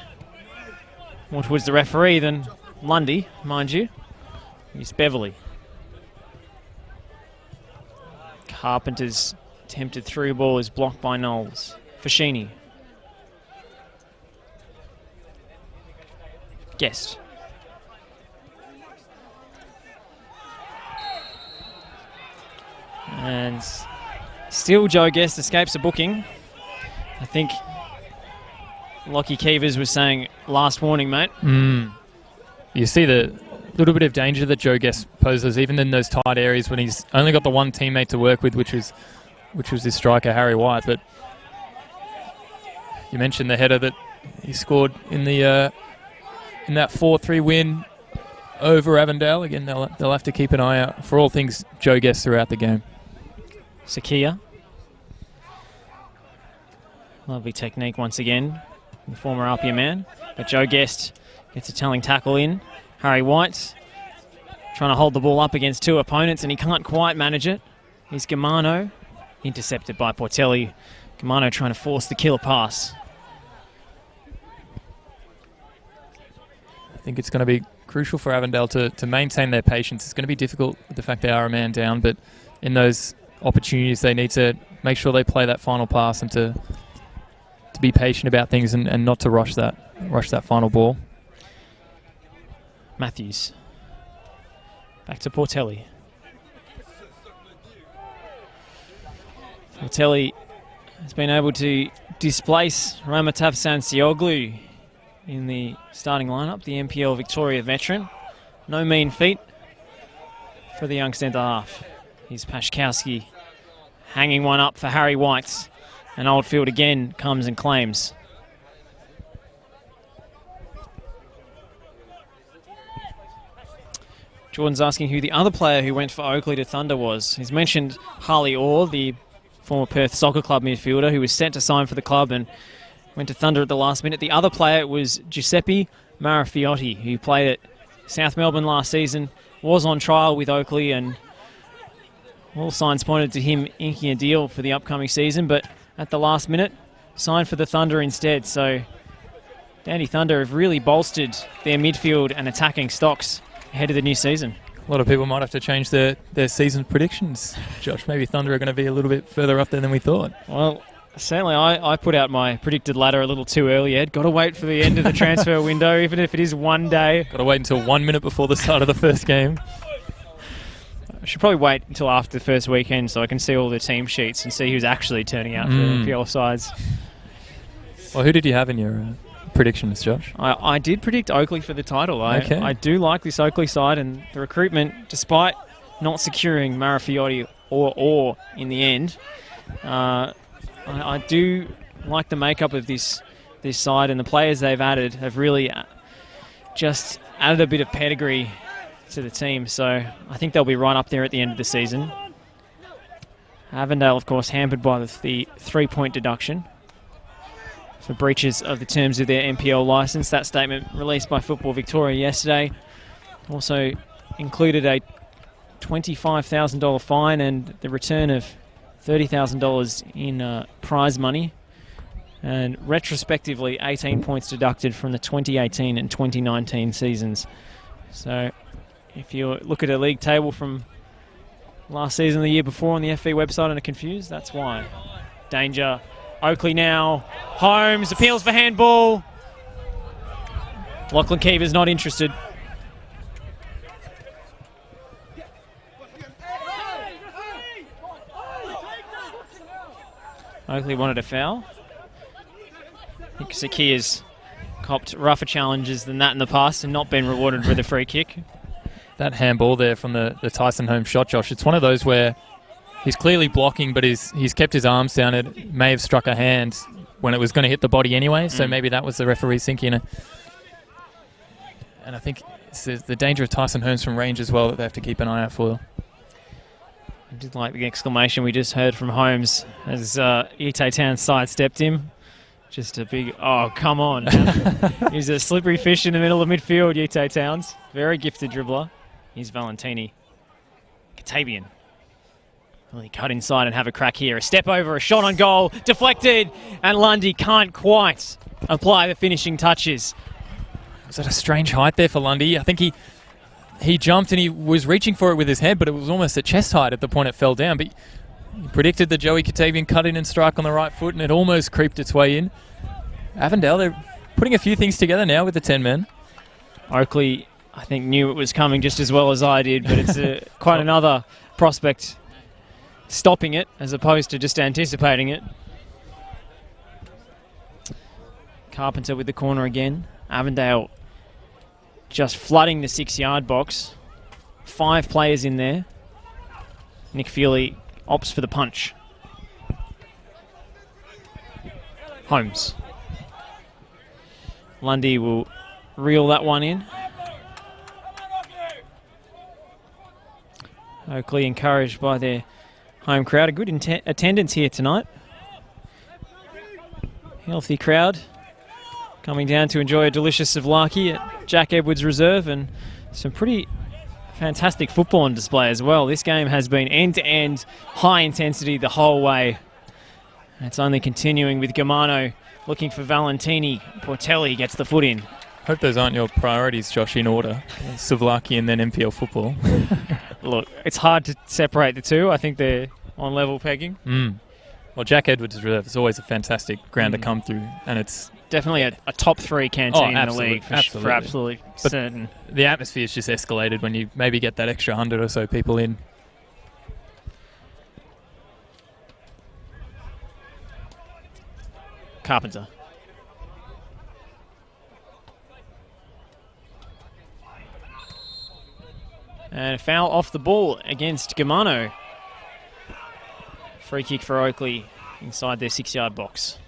More towards the referee than Lundy, mind you. It's Beverley. Carpenter's attempted through ball is blocked by Knowles. Fashini. Guest. And still Joe Guest escapes a booking. I think Lockie Keevers was saying, last warning, mate. You see the little bit of danger that Joe Guest poses, even in those tight areas when he's only got the one teammate to work with, which was his striker, Harry White. But you mentioned the header that he scored in that 4-3 win over Avondale. Again, they'll have to keep an eye out for all things Joe Guest throughout the game. Sakia. Lovely technique once again, the former Apia man. But Joe Guest gets a telling tackle in. Harry White trying to hold the ball up against two opponents, and he can't quite manage it. Here's Germano, intercepted by Portelli. Germano trying to force the killer pass. I think it's going to be crucial for Avondale to maintain their patience. It's going to be difficult with the fact they are a man down, but in those opportunities they need to make sure they play that final pass and to be patient about things and not to rush that final ball. Matthews. Back to Portelli. Portelli has been able to displace Ramatav Sansioglu in the starting lineup, the NPL Victoria veteran. No mean feat for the young centre half. Here's Pashkowski hanging one up for Harry White. And Oldfield again comes and claims. Jordan's asking who the other player who went for Oakleigh to Thunder was. He's mentioned Harley Orr, the former Perth Soccer Club midfielder who was set to sign for the club and went to Thunder at the last minute. The other player was Giuseppe Marafiotti, who played at South Melbourne last season, was on trial with Oakleigh, and all signs pointed to him inking a deal for the upcoming season, but at the last minute, signed for the Thunder instead. So Dandy Thunder have really bolstered their midfield and attacking stocks ahead of the new season. A lot of people might have to change their season predictions, Josh. Maybe Thunder are going to be a little bit further up there than we thought. Well, certainly I put out my predicted ladder a little too early, Ed. Got to wait for the end of the transfer window, even if it is one day. Got to wait until 1 minute before the start of the first game. I should probably wait until after the first weekend so I can see all the team sheets and see who's actually turning out for NPL sides. Well, who did you have in your predictions, Josh? I did predict Oakleigh for the title. I do like this Oakleigh side, and the recruitment, despite not securing Marafiotti or in the end, I do like the makeup of this side, and the players they've added have really just added a bit of pedigree to the team. So I think they'll be right up there at the end of the season. Avondale, of course, hampered by the 3-point deduction for breaches of the terms of their NPL licence. That statement released by Football Victoria yesterday also included a $25,000 fine and the return of $30,000 in prize money, and retrospectively 18 points deducted from the 2018 and 2019 seasons. So if you look at a league table from last season, the year before on the FV website and are confused, that's why. Danger. Oakleigh now. Holmes appeals for handball. Lachlan Keever's not interested. Oakleigh wanted a foul. I think Sakia's copped rougher challenges than that in the past and not been rewarded with a free kick. That handball there from the Tyson Holmes shot, Josh, it's one of those where he's clearly blocking, but he's kept his arms down. It may have struck a hand when it was going to hit the body anyway, so maybe that was the referee thinking. And I think it's the danger of Tyson Holmes from range as well that they have to keep an eye out for. I did like the exclamation we just heard from Holmes as Ite Town sidestepped him. Just a big, oh, come on. He's a slippery fish in the middle of midfield, Ite Towns. Very gifted dribbler. Here's Valentini. Katavian. Will he cut inside and have a crack here? A step over, a shot on goal, deflected, and Lundy can't quite apply the finishing touches. Was that a strange height there for Lundy? I think he jumped and he was reaching for it with his head, but it was almost at chest height at the point it fell down. But he predicted that Joey Katavian cut in and strike on the right foot, and it almost creeped its way in. Avondale, they're putting a few things together now with the 10 men. Oakleigh, I think, knew it was coming just as well as I did, but it's quite another prospect stopping it as opposed to just anticipating it. Carpenter with the corner again. Avondale just flooding the 6-yard box. 5 players in there. Nick Feely opts for the punch. Holmes. Lundy will reel that one in. Oakleigh encouraged by their home crowd. A good attendance here tonight. Healthy crowd coming down to enjoy a delicious souvlaki at Jack Edwards Reserve, and some pretty fantastic football on display as well. This game has been end-to-end high intensity the whole way. And it's only continuing with Germano looking for Valentini. Portelli gets the foot in. Hope those aren't your priorities, Josh, in order. Souvlaki and then NPL football. Look, it's hard to separate the two. I think they're on level pegging. Well, Jack Edwards Reserve is always a fantastic ground to come through, and it's definitely a top 3 canteen in the league for absolutely certain. The atmosphere is just escalated when you maybe get that extra 100 or so people in. Carpenter. And a foul off the ball against Germano. Free kick for Oakleigh inside their 6-yard box.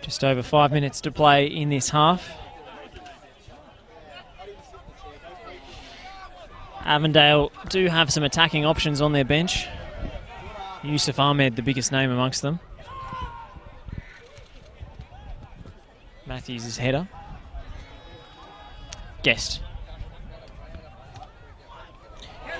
Just over 5 minutes to play in this half. Avondale do have some attacking options on their bench. Yusuf Ahmed, the biggest name amongst them. Matthews' header. Guest.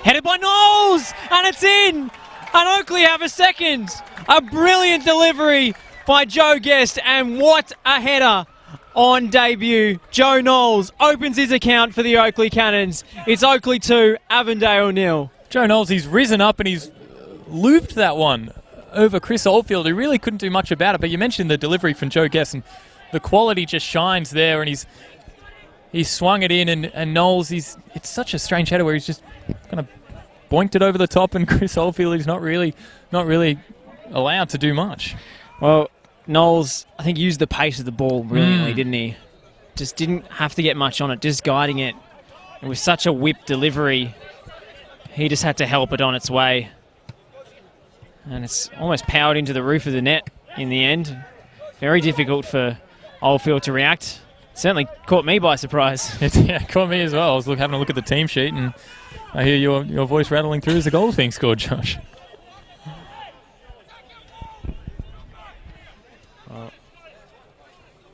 Headed by Knowles, and it's in! And Oakleigh have a second. A brilliant delivery by Joe Guest, and what a header on debut. Joe Knowles opens his account for the Oakleigh Cannons. It's Oakleigh 2, Avondale 0. Joe Knowles, he's risen up and he's looped that one over Chris Oldfield, who really couldn't do much about it. But you mentioned the delivery from Joe Guest, and the quality just shines there, and he's swung it in, and Knowles, it's such a strange header where he's just kind of boinked it over the top, and Chris Oldfield is not really allowed to do much. Well, Knowles, I think, used the pace of the ball brilliantly, didn't he? Just didn't have to get much on it, just guiding it. And with such a whip delivery, he just had to help it on its way. And it's almost powered into the roof of the net in the end. Very difficult for Oldfield to react. Certainly caught me by surprise. Yeah, caught me as well. I was having a look at the team sheet, and I hear your voice rattling through as the goal's being scored, Josh. Well,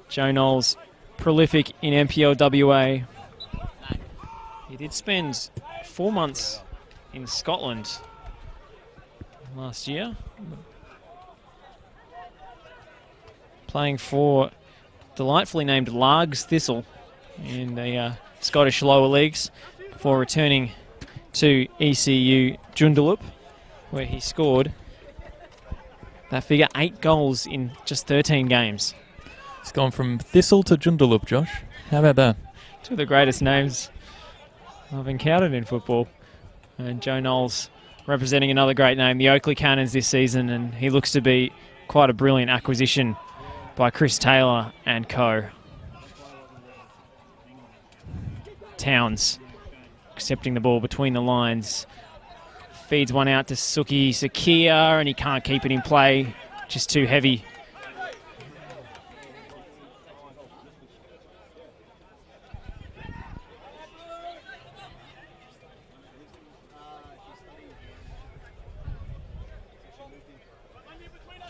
Joe Knowles, prolific in NPL WA. He did spend 4 months in Scotland last year, playing for delightfully named Largs Thistle in the Scottish lower leagues before returning to ECU Joondalup, where he scored that figure 8 goals in just 13 games. It's gone from Thistle to Joondalup, Josh. How about that? Two of the greatest names I've encountered in football. And Joe Knowles representing another great name, the Oakleigh Cannons this season, and he looks to be quite a brilliant acquisition by Chris Taylor and co. Towns accepting the ball between the lines. Feeds one out to Suki Sakia, and he can't keep it in play. Just too heavy.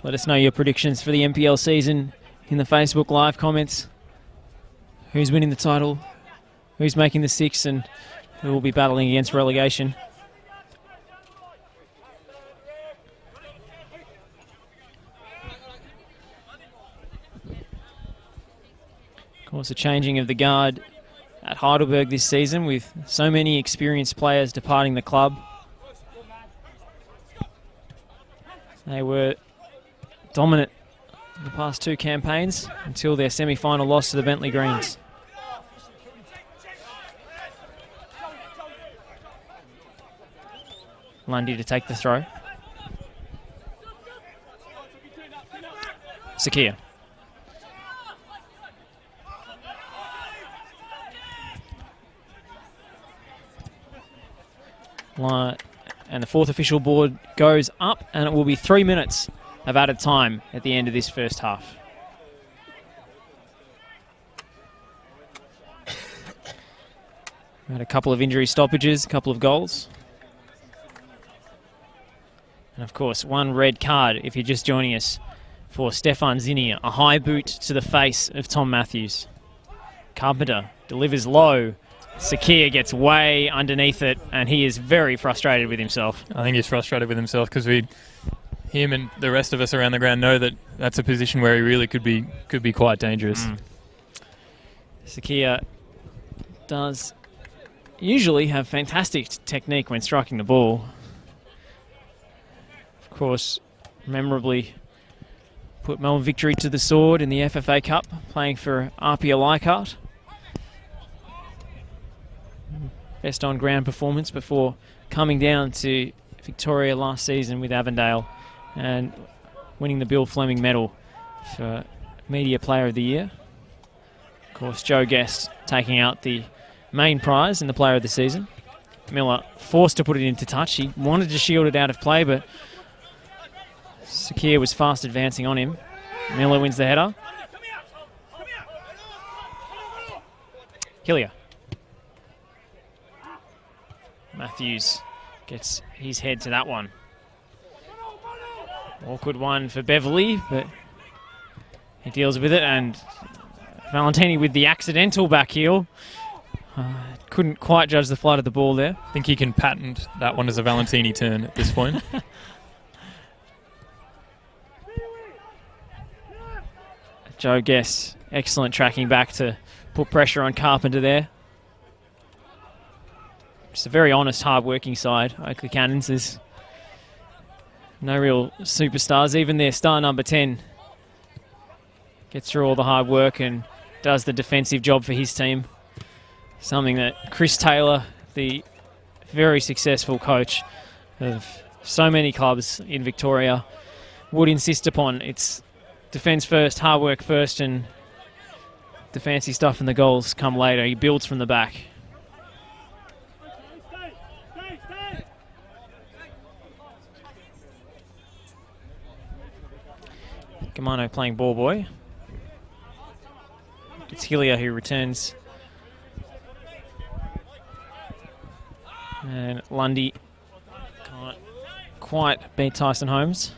Let us know your predictions for the NPL season in the Facebook Live comments. Who's winning the title? Who's making the 6? And who will be battling against relegation? Of course, a changing of the guard at Heidelberg this season, with so many experienced players departing the club. They were dominant in the past 2 campaigns until their semi-final loss to the Bentley Greens. Lundy to take the throw. Sakia. And the 4th official board goes up, and it will be 3 minutes of added time at the end of this first half. We had a couple of injury stoppages, a couple of goals. And of course, 1 red card if you're just joining us for Stefan Zinnia. A high boot to the face of Tom Matthews. Carpenter delivers low. Sakia gets way underneath it, and he is very frustrated with himself. I think he's frustrated with himself because him and the rest of us around the ground know that that's a position where he really could be quite dangerous. Sakia does usually have fantastic technique when striking the ball. Of course, memorably put Melbourne Victory to the sword in the FFA Cup, playing for Apia Leichhardt. Best on-ground performance before coming down to Victoria last season with Avondale and winning the Bill Fleming medal for Media Player of the Year. Of course, Joe Guest taking out the main prize in the Player of the Season. Miller forced to put it into touch. He wanted to shield it out of play, but Sakia was fast advancing on him. Miller wins the header. Hillier. Matthews gets his head to that one. Awkward one for Beverley, but he deals with it, and Valentini with the accidental back heel. Couldn't quite judge the flight of the ball there. I think he can patent that one as a Valentini turn at this point. Joe Guess, excellent tracking back to put pressure on Carpenter there. Just a very honest, hard-working side. Oakleigh Cannons, there's no real superstars. Even their star number 10 gets through all the hard work and does the defensive job for his team. Something that Chris Taylor, the very successful coach of so many clubs in Victoria, would insist upon. It's defence first, hard work first, and the fancy stuff and the goals come later. He builds from the back. Gamano playing ball boy. It's Hillier who returns. And Lundy can't quite beat Tyson Holmes.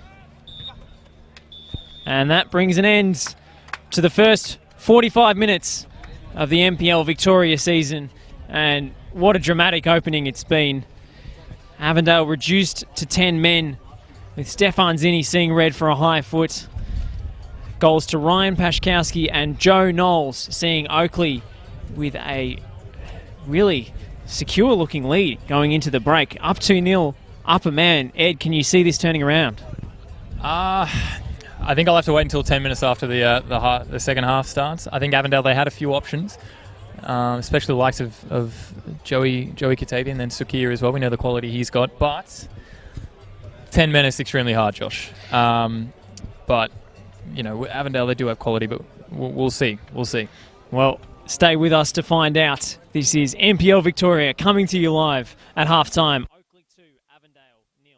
And that brings an end to the first 45 minutes of the NPL Victoria season. And what a dramatic opening it's been. Avondale reduced to 10 men, with Stefan Zinni seeing red for a high foot. Goals to Ryan Pashkowski and Joe Knowles, seeing Oakleigh with a really secure-looking lead going into the break. Up 2-0, up a man. Ed, can you see this turning around? I think I'll have to wait until 10 minutes after the second half starts. I think Avondale, they had a few options, especially the likes of Joey Katavian and then Sukia as well. We know the quality he's got, but 10 minutes extremely hard, Josh. But you know, Avondale, they do have quality, but we'll see. We'll see. Well, stay with us to find out. This is NPL Victoria coming to you live at halftime. Oakleigh 2, Avondale 0.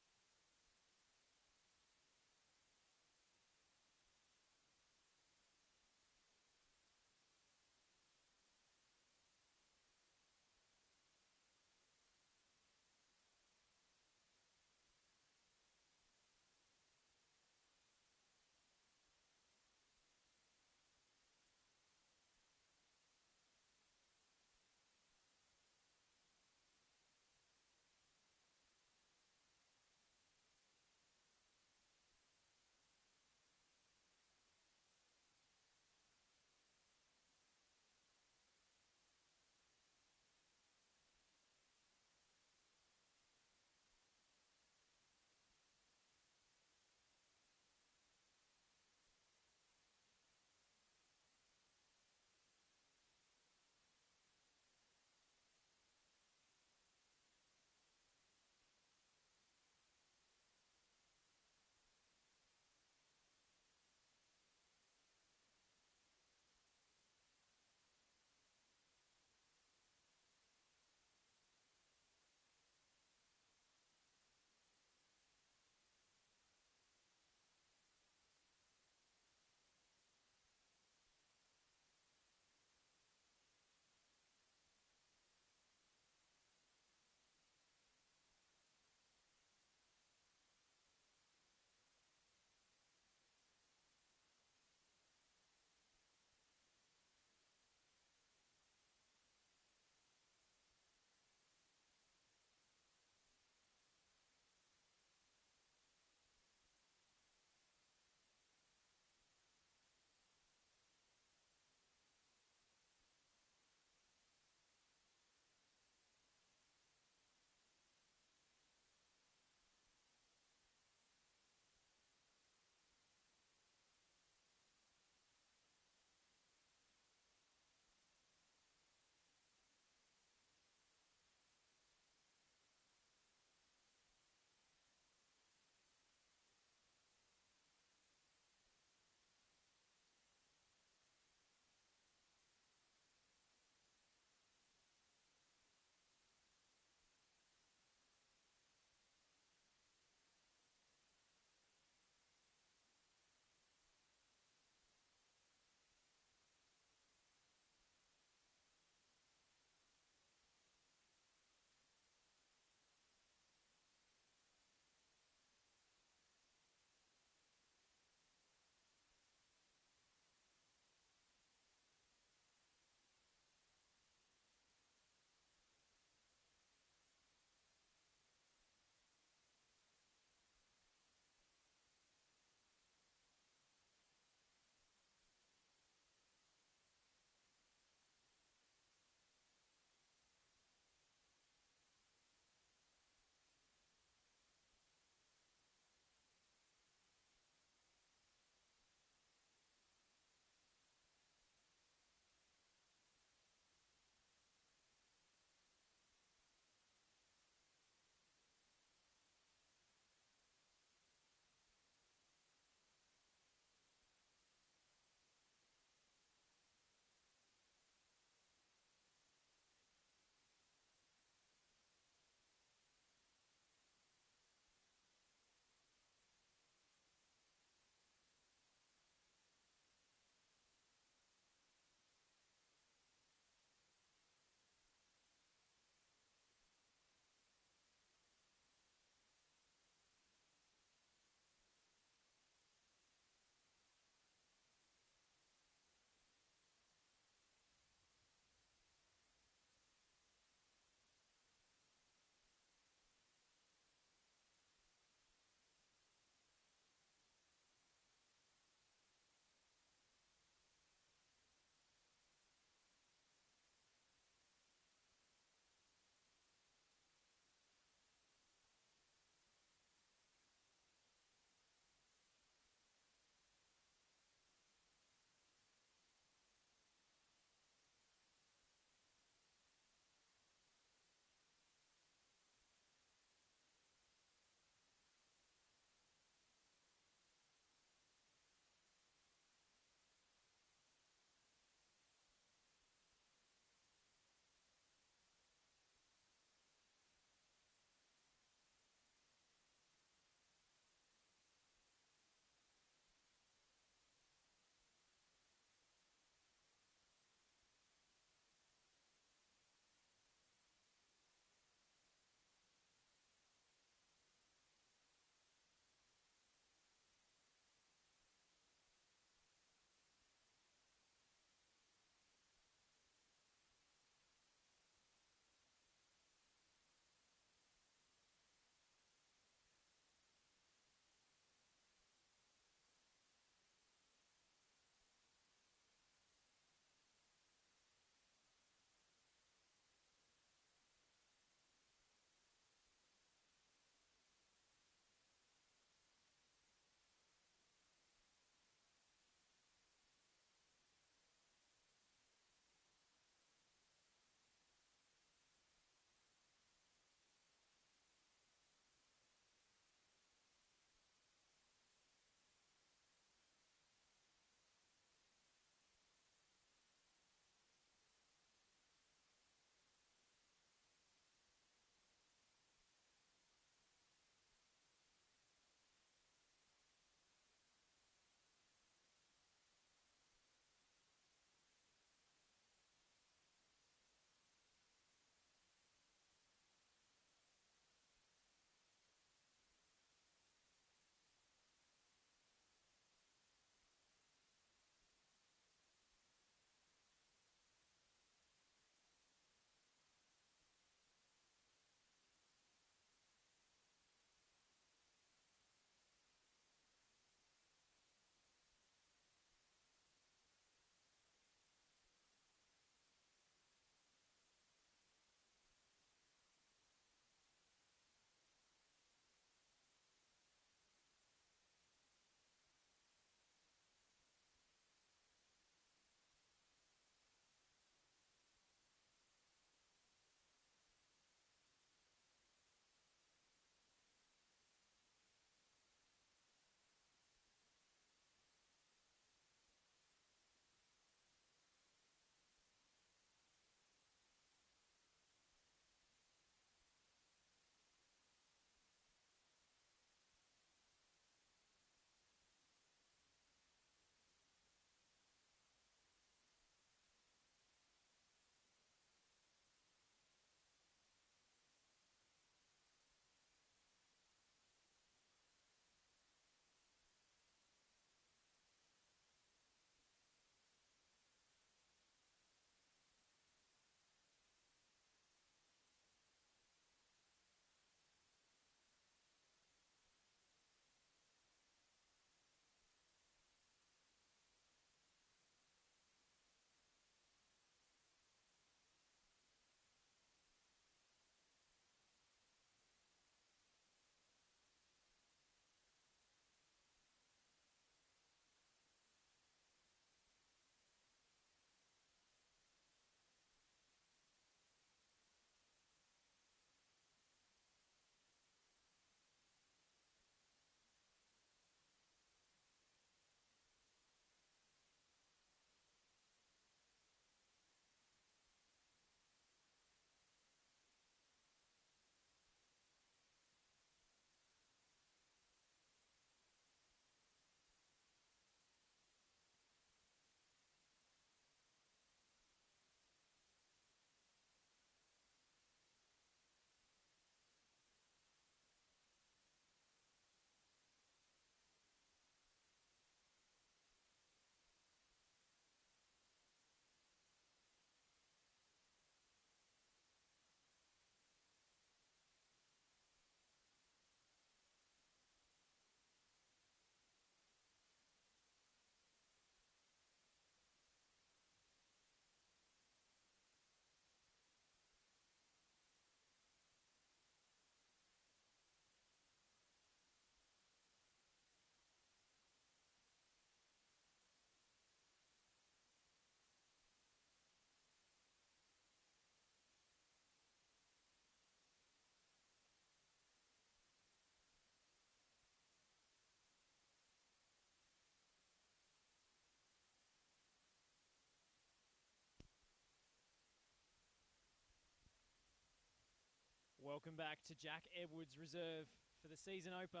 Welcome back to Jack Edwards Reserve for the season opener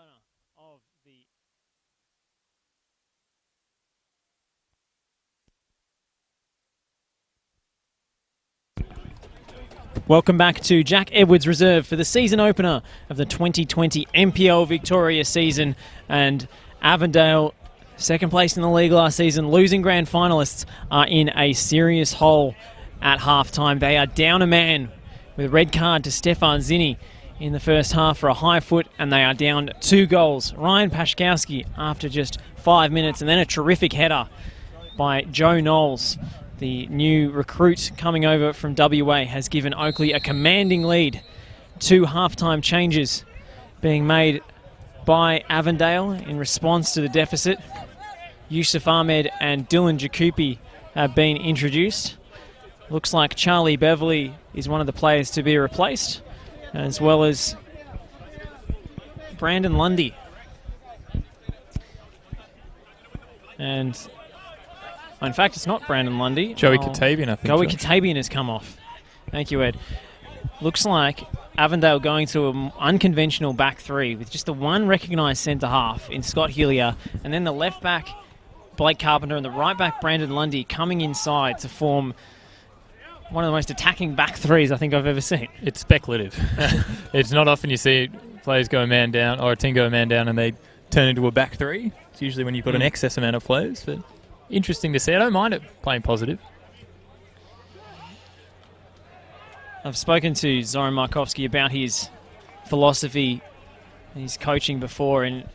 of the Welcome back to Jack Edwards Reserve for the season opener of the 2020 NPL Victoria season. And Avondale, second place in the league last season, losing grand finalists, are in a serious hole at halftime. They are down a man with a red card to Stefan Zinni in the first half for a high foot, and they are down 2 goals. Ryan Pashkowski after just 5 minutes, and then a terrific header by Joe Knowles. The new recruit coming over from WA has given Oakleigh a commanding lead. 2 halftime changes being made by Avondale in response to the deficit. Yusuf Ahmed and Dylan Jakupi have been introduced. Looks like Charlie Beverley is one of the players to be replaced, as well as Brandon Lundy. In fact, it's not Brandon Lundy. Joey Katabian, I think. Joey Katabian has come off. Thank you, Ed. Looks like Avondale going to an unconventional back 3 with just the one recognised centre half in Scott Hillier, and then the left back Blake Carpenter and the right back Brandon Lundy coming inside to form one of the most attacking back 3s I think I've ever seen. It's speculative. It's not often you see players go a man down, or a team go a man down, and they turn into a back 3. It's usually when you've got an excess amount of players, but interesting to see. I don't mind it playing positive. I've spoken to Zoran Markovsky about his philosophy and his coaching before, and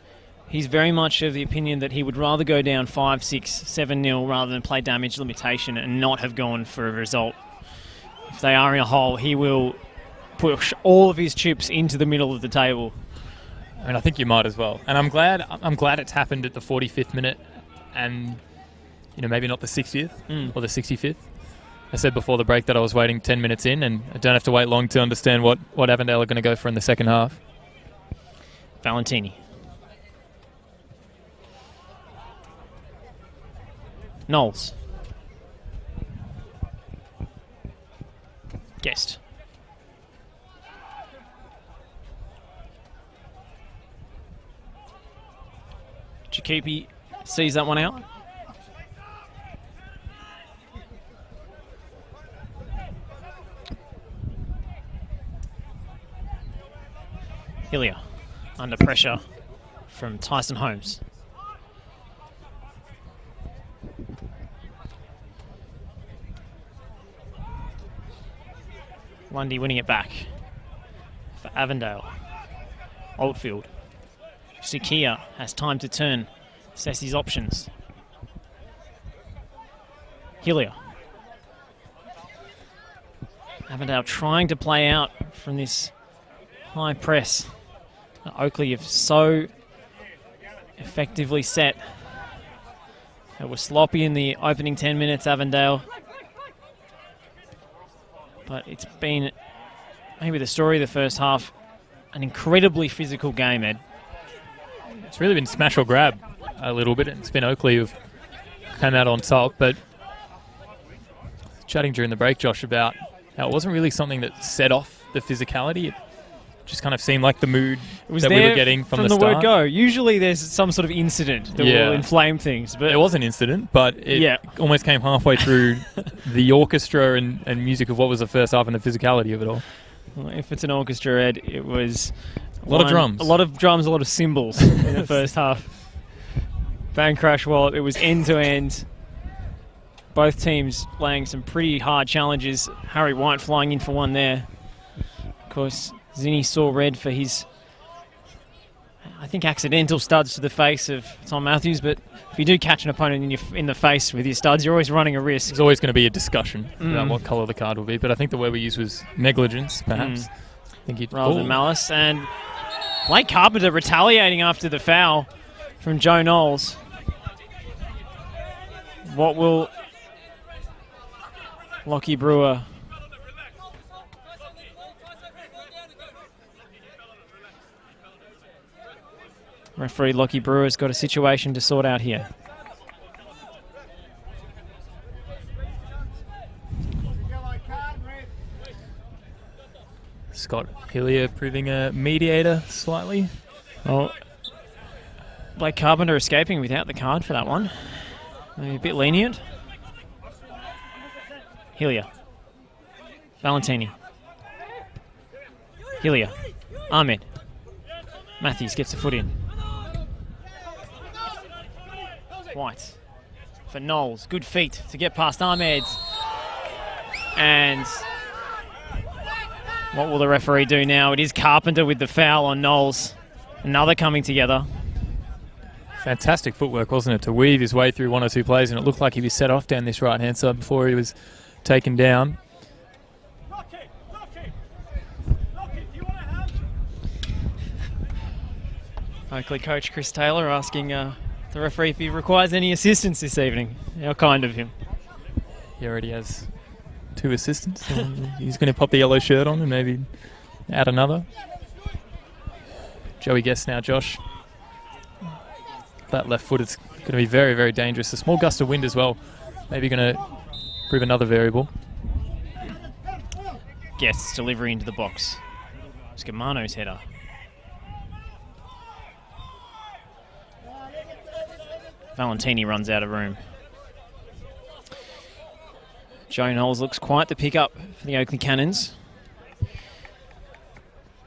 he's very much of the opinion that he would rather go down 5, 6, 7-0 rather than play damage limitation and not have gone for a result. If they are in a hole, he will push all of his chips into the middle of the table. I mean, I think you might as well. And I'm glad it's happened at the 45th minute and, you know, maybe not the 60th or the 65th. I said before the break that I was waiting 10 minutes in, and I don't have to wait long to understand what Avondale are going to go for in the second half. Valentini. Knowles. Guest. Jakupi sees that one out. Hillier under pressure from Tyson Holmes. Lundy winning it back for Avondale. Oldfield. Sukia has time to turn, assess his options. Hillier. Avondale trying to play out from this high press. Oakleigh have so effectively set. It was sloppy in the opening 10 minutes, Avondale. But it's been maybe the story of the first half. An incredibly physical game, Ed. It's really been smash or grab a little bit. It's been Oakleigh who've come out on top, but chatting during the break, Josh, about how it wasn't really something that set off the physicality. It just kind of seemed like the mood that we were getting from the start. Word go. Usually there's some sort of incident that will inflame things. But there was an incident, but it almost came halfway through the orchestra and music of what was the first half and the physicality of it all. Well, if it's an orchestra, Ed, it was a lot of drums. A lot of drums, a lot of cymbals in the first half. Bang Crash Wallet, it was end to end. Both teams laying some pretty hard challenges. Harry White flying in for one there. Of course, Zinni saw red for his, I think, accidental studs to the face of Tom Matthews, but if you do catch an opponent in the face with your studs, you're always running a risk. There's always going to be a discussion about what colour the card will be, but I think the word we used was negligence, perhaps. I think rather than malice. And Blake Carpenter retaliating after the foul from Joe Knowles. What will Lockie Brewer... Referee Lockie Brewer's got a situation to sort out here. Scott Hillier proving a mediator slightly. Well, Blake Carpenter escaping without the card for that one. Maybe a bit lenient. Hillier. Valentini. Hillier. Ahmed. Matthews gets the foot in. White for Knowles. Good feet to get past Ahmed. And what will the referee do now? It is Carpenter with the foul on Knowles. Another coming together. Fantastic footwork, wasn't it, to weave his way through one or two plays, and it looked like he was set off down this right-hand side before he was taken down. Oakleigh coach Chris Taylor asking the referee if he requires any assistance this evening. How kind of him. He already has 2 assistants. He's going to pop the yellow shirt on and maybe add another. Joey Guest now, Josh. That left foot is going to be very, very dangerous. A small gust of wind as well. Maybe going to prove another variable. Guest's delivery into the box. Scamano's header. Valentini runs out of room. Joe Knowles looks quite the pick-up for the Oakleigh Cannons.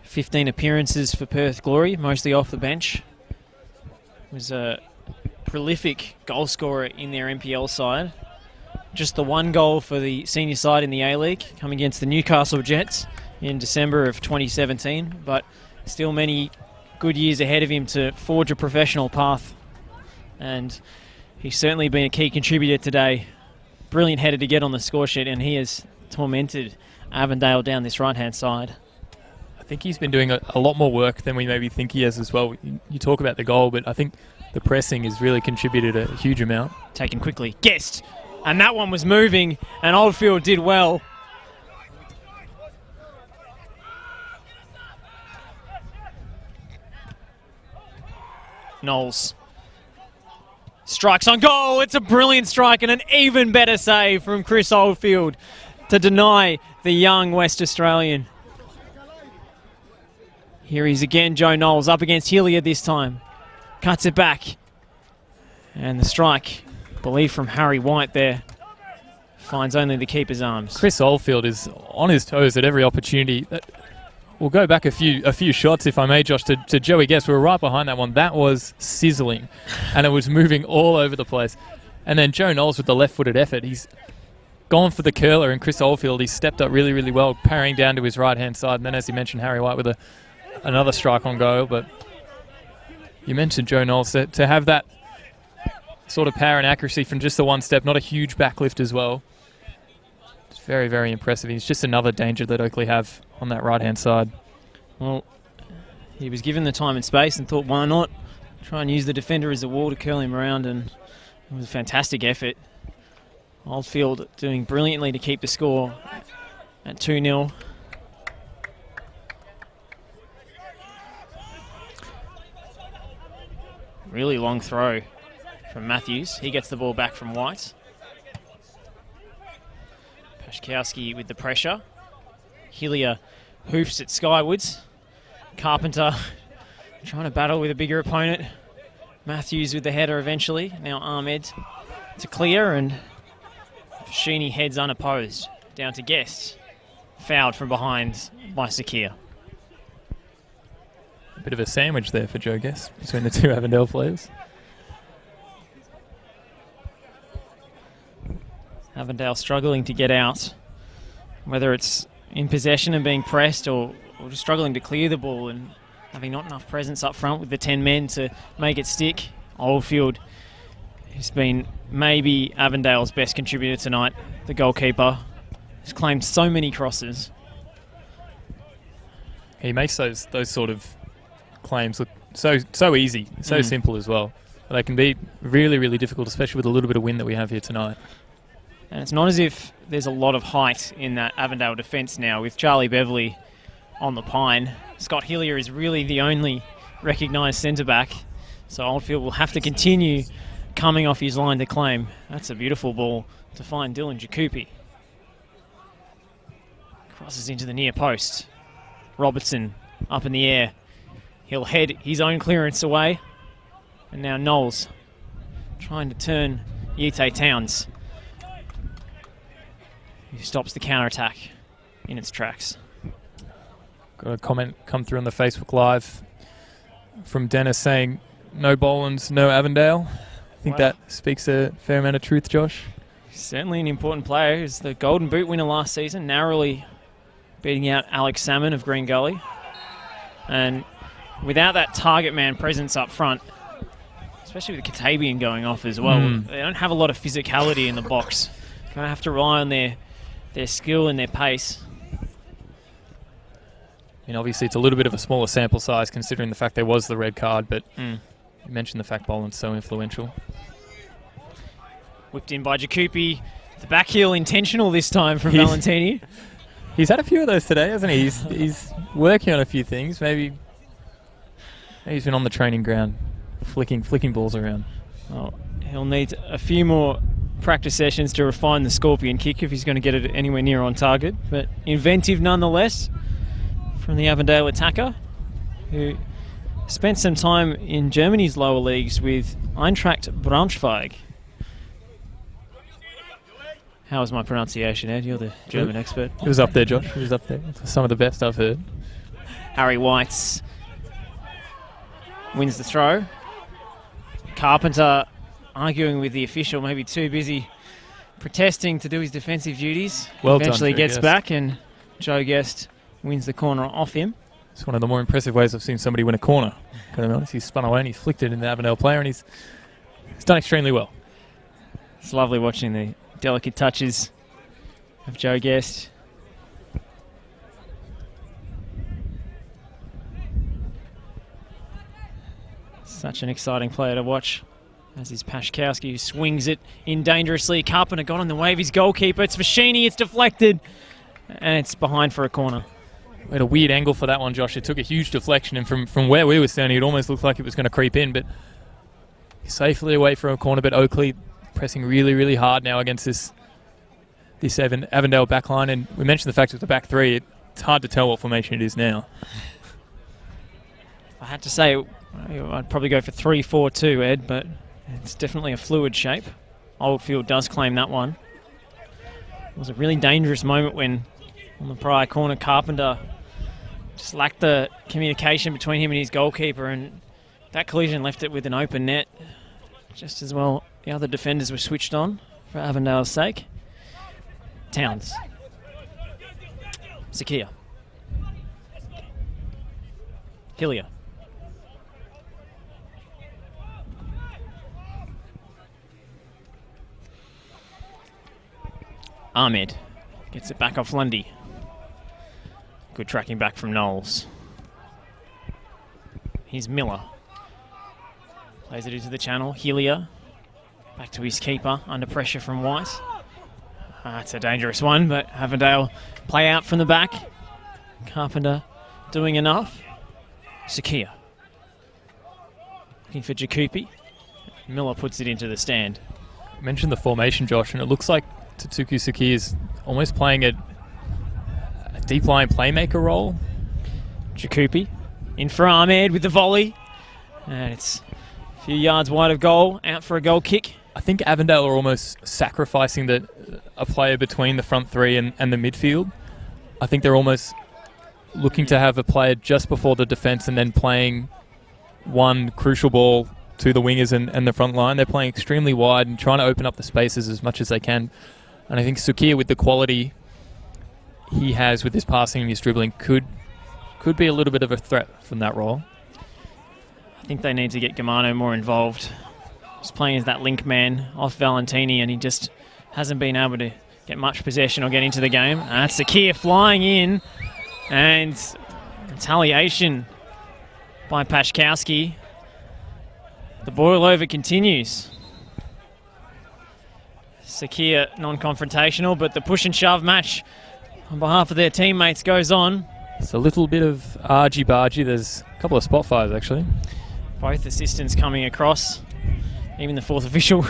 15 appearances for Perth Glory, mostly off the bench. Was a prolific goal scorer in their NPL side. Just the 1 goal for the senior side in the A-League, coming against the Newcastle Jets in December of 2017, but still many good years ahead of him to forge a professional path. And he's certainly been a key contributor today. Brilliant header to get on the score sheet, and he has tormented Avondale down this right-hand side. I think he's been doing a lot more work than we maybe think he has as well. You talk about the goal, but I think the pressing has really contributed a huge amount. Taken quickly. Guest! And that one was moving, and Oldfield did well. Knowles. Strikes on goal. It's a brilliant strike and an even better save from Chris Oldfield to deny the young West Australian. Here he's again, Joe Knowles, up against Hillier this time. Cuts it back. And the strike, I believe from Harry White there, finds only the keeper's arms. Chris Oldfield is on his toes at every opportunity. We'll go back a few shots, if I may, Josh, to Joey Guest. We were right behind that one. That was sizzling, and it was moving all over the place. And then Joe Knowles with the left-footed effort. He's gone for the curler, and Chris Oldfield, he stepped up really, really well, parrying down to his right-hand side. And then, as you mentioned, Harry White with another strike on goal. But you mentioned Joe Knowles, to have that sort of power and accuracy from just the one step, not a huge backlift as well. It's very, very impressive. He's just another danger that Oakleigh have on that right-hand side. Well, he was given the time and space and thought, why not try and use the defender as a wall to curl him around, and it was a fantastic effort. Oldfield doing brilliantly to keep the score at 2-0. Really long throw from Matthews. He gets the ball back from White. Pashkowski with the pressure. Hillier hoofs it skywards. Carpenter trying to battle with a bigger opponent. Matthews with the header eventually. Now Ahmed to clear, and Sheeny heads unopposed. Down to Guest. Fouled from behind by Sakir. A bit of a sandwich there for Joe Guest between the two Avondale players. Avondale struggling to get out, whether it's in possession and being pressed or just struggling to clear the ball and having not enough presence up front with the 10 men to make it stick. Oldfield has been maybe Avondale's best contributor tonight. The goalkeeper has claimed so many crosses. He makes those sort of claims look so easy, so simple as well. They can be really, really difficult, especially with a little bit of wind that we have here tonight. And it's not as if there's a lot of height in that Avondale defence now with Charlie Beverley on the pine. Scott Hillier is really the only recognised centre-back, so Oldfield will have to continue coming off his line to claim. That's a beautiful ball to find Dylan Jacoupy. Crosses into the near post. Robertson up in the air. He'll head his own clearance away. And now Knowles trying to turn Yite Towns, who stops the counter-attack in its tracks. Got a comment come through on the Facebook Live from Dennis saying, no Bolins, no Avondale. I think that speaks a fair amount of truth, Josh. Certainly an important player. He's the Golden Boot winner last season, narrowly beating out Alex Salmon of Green Gully. And without that target man presence up front, especially with Katabian going off as well, they don't have a lot of physicality in the box. Going to have to rely on their skill and their pace. I mean, obviously it's a little bit of a smaller sample size considering the fact there was the red card, but you mentioned the fact Boland's so influential. Whipped in by Jakupi. The back heel intentional this time from Valentini. He's had a few of those today, hasn't he? He's working on a few things. Maybe he's been on the training ground flicking balls around. Well, he'll need a few more practice sessions to refine the scorpion kick if he's going to get it anywhere near on target. But inventive nonetheless from the Avondale attacker, who spent some time in Germany's lower leagues with Eintracht Braunschweig. How was my pronunciation, Ed? You're the German expert. It was up there, Josh. It was up there. Some of the best I've heard. Harry Whites wins the throw. Carpenter arguing with the official, maybe too busy protesting to do his defensive duties. Well Eventually done, gets back, and Joe Guest wins the corner off him. It's one of the more impressive ways I've seen somebody win a corner. Got to be honest, he's spun away and he's flicked it in the Avondale player, and he's done extremely well. It's lovely watching the delicate touches of Joe Guest. Such an exciting player to watch. As is Pashkowski, who swings it in dangerously. Carpenter got on the way of his goalkeeper. It's Fashini, it's deflected, and it's behind for a corner. We had a weird angle for that one, Josh. It took a huge deflection, and from where we were standing, it almost looked like it was going to creep in, but safely away from a corner. But Oakleigh pressing really, really hard now against this Avondale backline, and we mentioned the fact with the back three, it's hard to tell what formation it is now. If I had to say, I'd probably go for 3-4-2, Ed, but it's definitely a fluid shape. Oldfield does claim that one. It was a really dangerous moment when, on the prior corner, Carpenter just lacked the communication between him and his goalkeeper, and that collision left it with an open net. Just as well, the other defenders were switched on for Avondale's sake. Towns. Zakia. Hillier. Ahmed gets it back off Lundy. Good tracking back from Knowles. Here's Miller. Plays it into the channel. Hillier. Back to his keeper. Under pressure from White. It's a dangerous one, but Avondale play out from the back. Carpenter doing enough. Zakia. Looking for Jakupi. Miller puts it into the stand. You mentioned the formation, Josh, and it looks like Tatsuki Suki is almost playing a deep line playmaker role. Jakupi in for Ahmed with the volley. And it's a few yards wide of goal, out for a goal kick. I think Avondale are almost sacrificing a player between the front three and the midfield. I think they're almost looking to have a player just before the defence and then playing one crucial ball to the wingers and the front line. They're playing extremely wide and trying to open up the spaces as much as they can. And I think Sukiya, with the quality he has with his passing and his dribbling, could be a little bit of a threat from that role. I think they need to get Germano more involved. He's playing as that link man off Valentini, and he just hasn't been able to get much possession or get into the game. That's Zakia flying in, and retaliation by Pashkowski. The boil over continues. Zakia non-confrontational, but the push and shove match on behalf of their teammates goes on. It's a little bit of argy-bargy. There's a couple of spot fires, actually. Both assistants coming across. Even the fourth official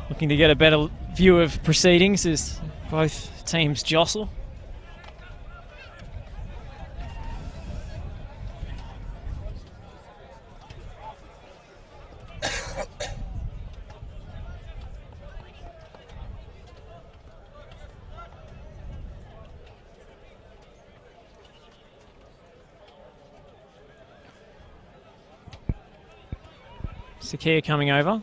looking to get a better view of proceedings as both teams jostle. Sakia coming over.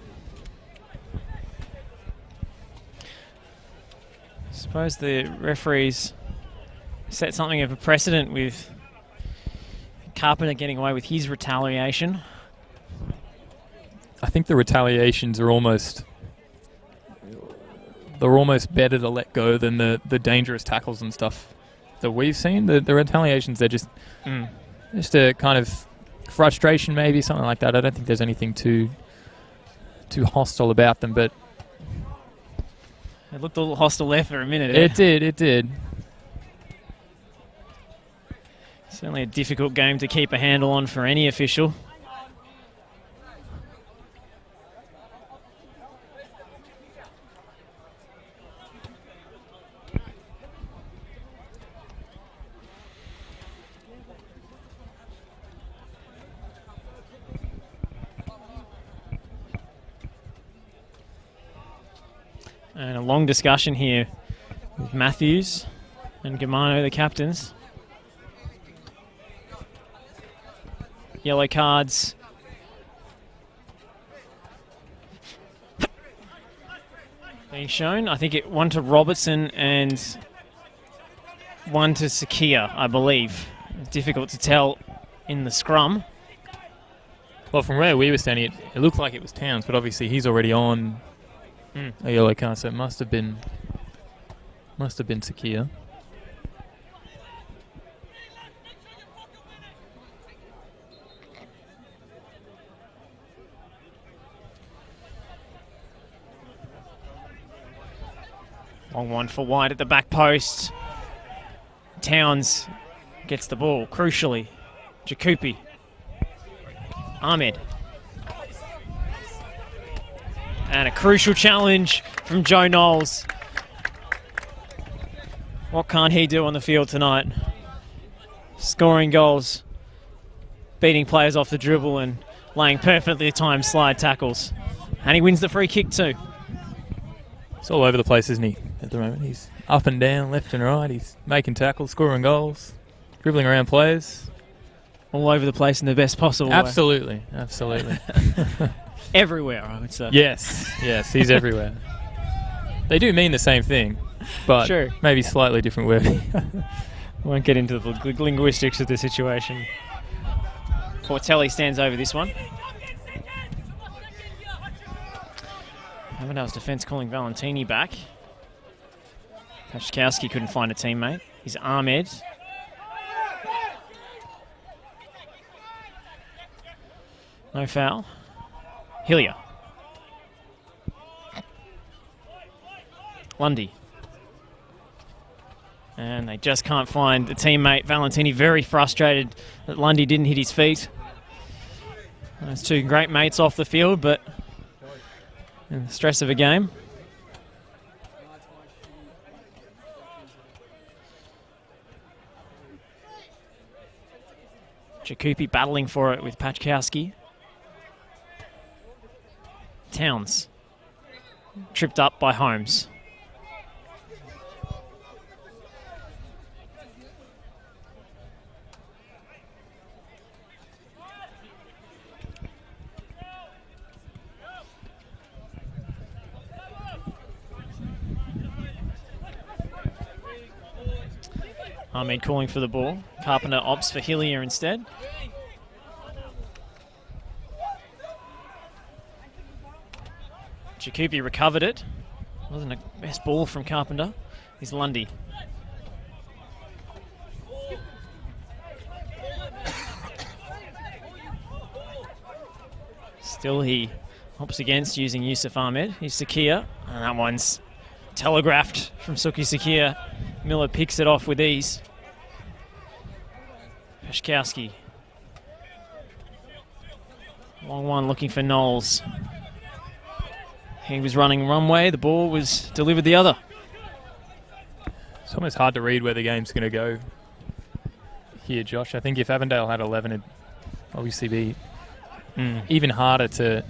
Suppose the referees set something of a precedent with Carpenter getting away with his retaliation. I think the retaliations are almost better to let go than the dangerous tackles and stuff that we've seen. The retaliations, they're just a kind of frustration, maybe something like that. I don't think there's anything too hostile about them, but it looked a little hostile there for a minute. It did. Certainly a difficult game to keep a handle on for any official. And a long discussion here with Matthews and Germano, the captains. Yellow cards. Being shown. I think one to Robertson and one to Sakia, I believe. It's difficult to tell in the scrum. Well, from where we were standing, it looked like it was Towns, but obviously he's already on a yellow card, so it must have been Sakia. Long one for White at the back post. Towns gets the ball, crucially. Jakupi. Ahmed. And a crucial challenge from Joe Knowles. What can't he do on the field tonight? Scoring goals, beating players off the dribble and laying perfectly timed slide tackles. And he wins the free kick too. It's all over the place, isn't he, at the moment? He's up and down, left and right. He's making tackles, scoring goals, dribbling around players. All over the place in the best possible way. Absolutely. Everywhere, I would say. Yes, he's everywhere. They do mean the same thing, but sure, maybe slightly different wording. Won't get into the linguistics of the situation. Portelli stands over this one. Avondale's defence calling Valentini back. Pashkowski couldn't find a teammate. He's Ahmed. No foul. Hillier. Lundy. And they just can't find a teammate. Valentini very frustrated that Lundy didn't hit his feet. Those two great mates off the field, but in the stress of a game. Jakupi battling for it with Pachkowski. Towns. Tripped up by Holmes. Ahmed calling for the ball. Carpenter opts for Hillier instead. Jakupi recovered it. Wasn't a best ball from Carpenter. He's Lundy. Still he hops against using Yusuf Ahmed. He's Sakia, and that one's telegraphed from Suki Sakia. Miller picks it off with ease. Pashkowski. Long one looking for Knowles. He was running one way, the ball was delivered the other. It's almost hard to read where the game's going to go here, Josh. I think if Avondale had 11, it'd obviously be even harder to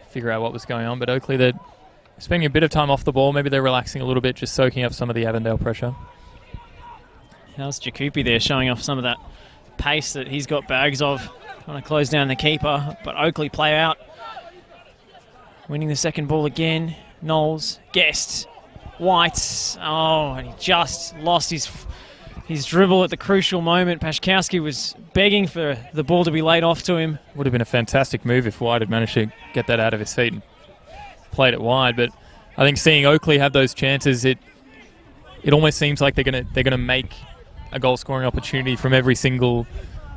figure out what was going on. But Oakleigh, they're spending a bit of time off the ball. Maybe they're relaxing a little bit, just soaking up some of the Avondale pressure. How's Jakupi there showing off some of that pace that he's got bags of. Trying to close down the keeper, but Oakleigh play out Winning the second ball again. Knowles, Guest, White. Oh, and he just lost his dribble at the crucial moment. Pashkowski was begging for the ball to be laid off to him. Would have been a fantastic move if White had managed to get that out of his feet and played it wide. But I think seeing Oakleigh have those chances, it almost seems like they're gonna make a goal scoring opportunity from every single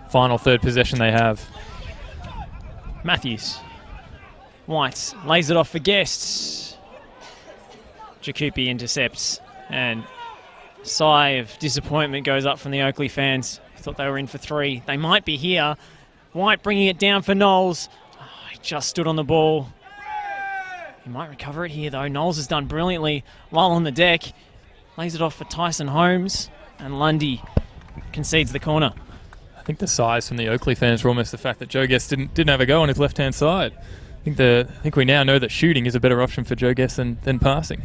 final third possession they have. Matthews. White lays it off for Guests. Jakupi intercepts, and a sigh of disappointment goes up from the Oakleigh fans. Thought they were in for 3. They might be here. White bringing it down for Knowles. Oh, he just stood on the ball. He might recover it here, though. Knowles has done brilliantly while on the deck. Lays it off for Tyson Holmes, and Lundy concedes the corner. I think the sighs from the Oakleigh fans were almost the fact that Joe Guest didn't have a go on his left-hand side. I think we now know that shooting is a better option for Joe Guest than passing.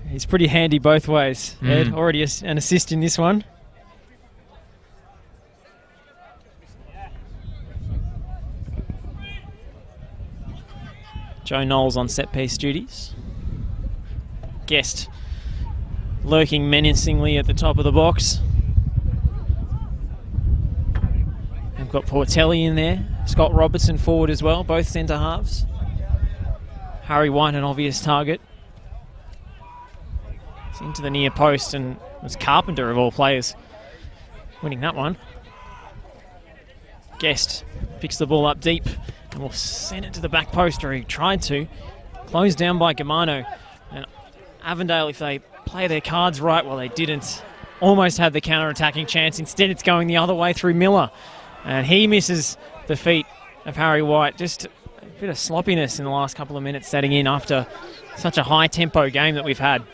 He's pretty handy both ways. Ed, already an assist in this one. Joe Knowles on set-piece duties. Guest lurking menacingly at the top of the box. We've got Portelli in there. Scott Robertson forward as well, both centre halves. Harry White an obvious target. It's into the near post, and it was Carpenter of all players winning that one. Guest picks the ball up deep and will send it to the back post, or he tried to. Closed down by Germano. And Avondale, if they play their cards right, well, they didn't. Almost had the counter-attacking chance. Instead, it's going the other way through Miller. And he misses the feet of Harry White. Just a bit of sloppiness in the last couple of minutes setting in after such a high-tempo game that we've had.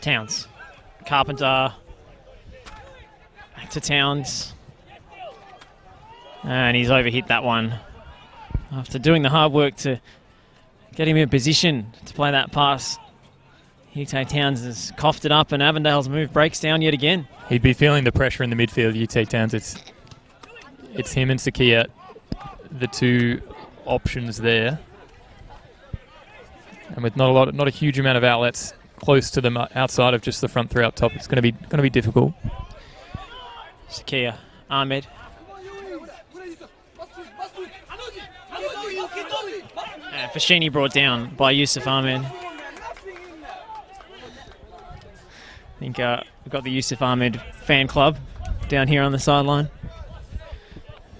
Towns. Carpenter. Back to Towns. And he's overhit that one. After doing the hard work to get him in position to play that pass, Ute Towns has coughed it up, and Avondale's move breaks down yet again. He'd be feeling the pressure in the midfield, Ute Towns. It's him and Sakia, the two options there. And with not a huge amount of outlets close to them outside of just the front three up top, it's going to be difficult. Sakia, Ahmed. And Fashini brought down by Yusuf Ahmed. I think we've got the Yusuf Ahmed fan club down here on the sideline.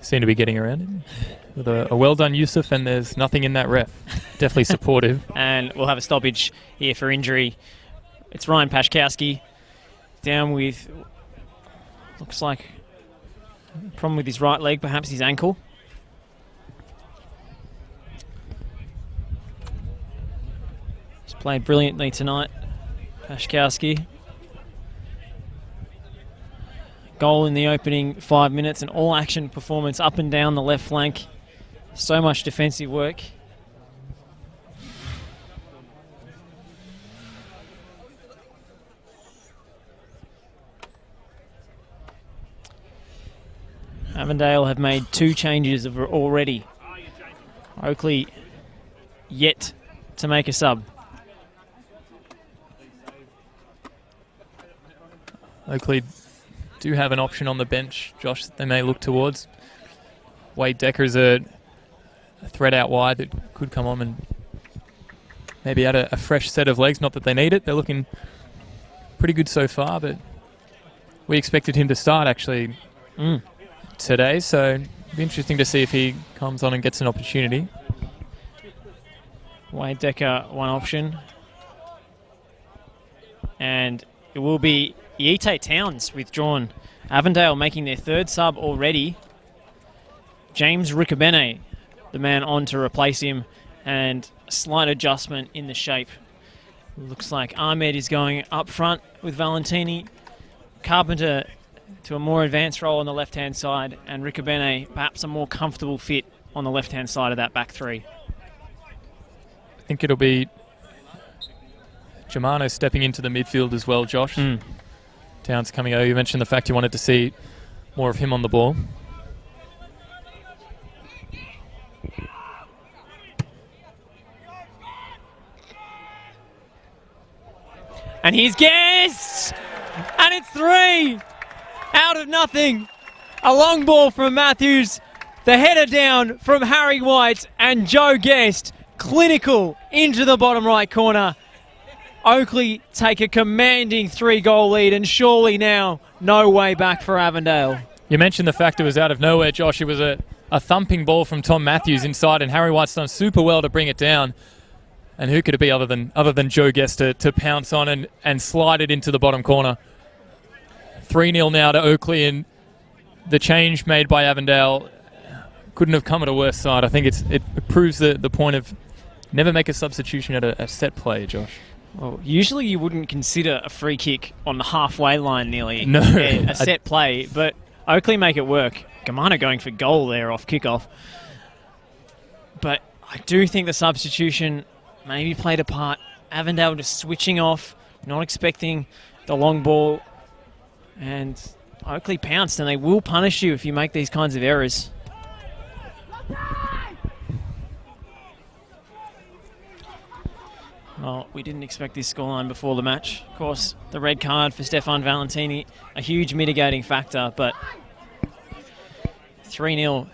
Seem to be getting around him. With a well done Yusuf, and there's nothing in that ref. Definitely supportive. And we'll have a stoppage here for injury. It's Ryan Pashkowski down with, looks like, a problem with his right leg, perhaps his ankle. He's played brilliantly tonight, Pashkowski. Goal in the opening 5 minutes, an all-action performance up and down the left flank. So much defensive work. Avondale have made 2 changes already. Oakleigh yet to make a sub. Oakleigh do have an option on the bench, Josh, that they may look towards. Wade Decker's a threat out wide that could come on and maybe add a fresh set of legs. Not that they need it. They're looking pretty good so far, but we expected him to start actually today, so it'll be interesting to see if he comes on and gets an opportunity. Wade Decker, one option. And it will be Ute Towns withdrawn. Avondale making their 3rd sub already. James Ricabene, the man on to replace him, and a slight adjustment in the shape. Looks like Ahmed is going up front with Valentini. Carpenter to a more advanced role on the left-hand side, and Ricobene perhaps a more comfortable fit on the left-hand side of that back three. I think it'll be Germano stepping into the midfield as well, Josh. Towns coming over. You mentioned the fact you wanted to see more of him on the ball. And he's guessed! And it's 3 out of nothing. A long ball from Matthews. The header down from Harry White, and Joe Guest, clinical, into the bottom right corner. Oakleigh take a commanding 3-goal lead, and surely now no way back for Avondale. You mentioned the fact it was out of nowhere, Josh. It was a thumping ball from Tom Matthews inside, and Harry White's done super well to bring it down. And who could it be other than Joe Guest to pounce on and slide it into the bottom corner. 3-0 now to Oakleigh, and the change made by Avondale couldn't have come at a worse side. I think it proves the point of never make a substitution at a set play, Josh. Well, usually you wouldn't consider a free kick on the halfway line nearly a set play, but Oakleigh make it work. Gamana going for goal there off kickoff. But I do think the substitution maybe played a part. Avondale just switching off, not expecting the long ball, and Oakleigh pounced, and they will punish you if you make these kinds of errors. Well, we didn't expect this scoreline before the match. Of course, the red card for Stefan Valentini, a huge mitigating factor, but 3-0.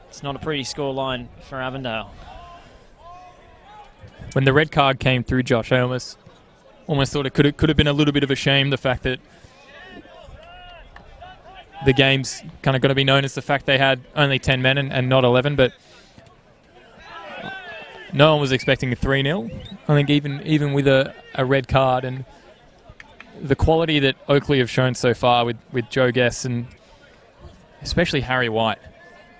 It's not a pretty scoreline for Avondale. When the red card came through, Josh, I almost thought it could have been a little bit of a shame, the fact that the game's kind of going to be known as the fact they had only 10 men and not 11, but no one was expecting a 3-0. I think even with a red card and the quality that Oakleigh have shown so far with Joe Guest and especially Harry White,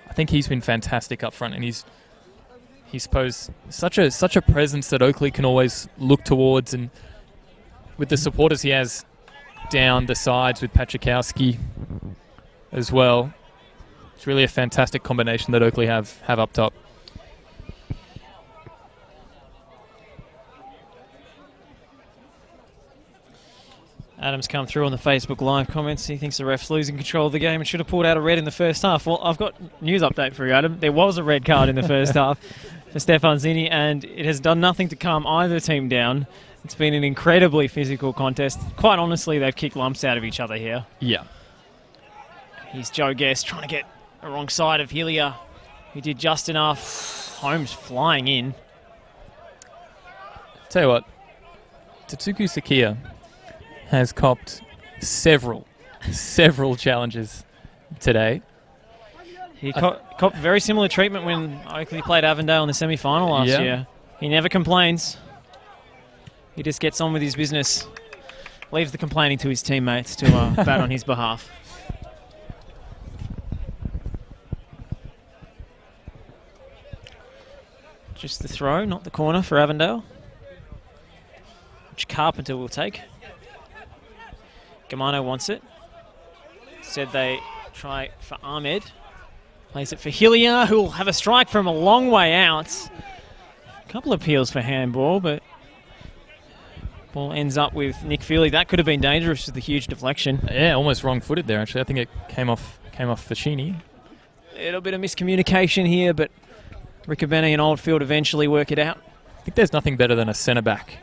I think he's been fantastic up front, and he's posed such a presence that Oakleigh can always look towards, and with the supporters he has down the sides with Pachikowski as well, it's really a fantastic combination that Oakleigh have up top. Adam's come through on the Facebook Live comments. He thinks the ref's losing control of the game and should have pulled out a red in the first half. Well, I've got news update for you, Adam. There was a red card in the first half for Stefan Zini, and it has done nothing to calm either team down. It's been an incredibly physical contest. Quite honestly, they've kicked lumps out of each other here. Yeah. Here's Joe Guest trying to get the wrong side of Hillier, who did just enough. Holmes flying in. Tell you what, Tatsuku Sakia has copped several challenges today. He copped very similar treatment when Oakleigh played Avondale in the semi-final last year. He never complains. He just gets on with his business. Leaves the complaining to his teammates to bat on his behalf. Just the throw, not the corner for Avondale, which Carpenter will take. Gamano wants it. Said they try for Ahmed. Plays it for Hillier, who will have a strike from a long way out. A couple of appeals for handball, but ball ends up with Nick Feely. That could have been dangerous with the huge deflection. Yeah, almost wrong-footed there, actually. I think it came off Ficini. A little bit of miscommunication here, but Ricobene and Oldfield eventually work it out. I think there's nothing better than a centre-back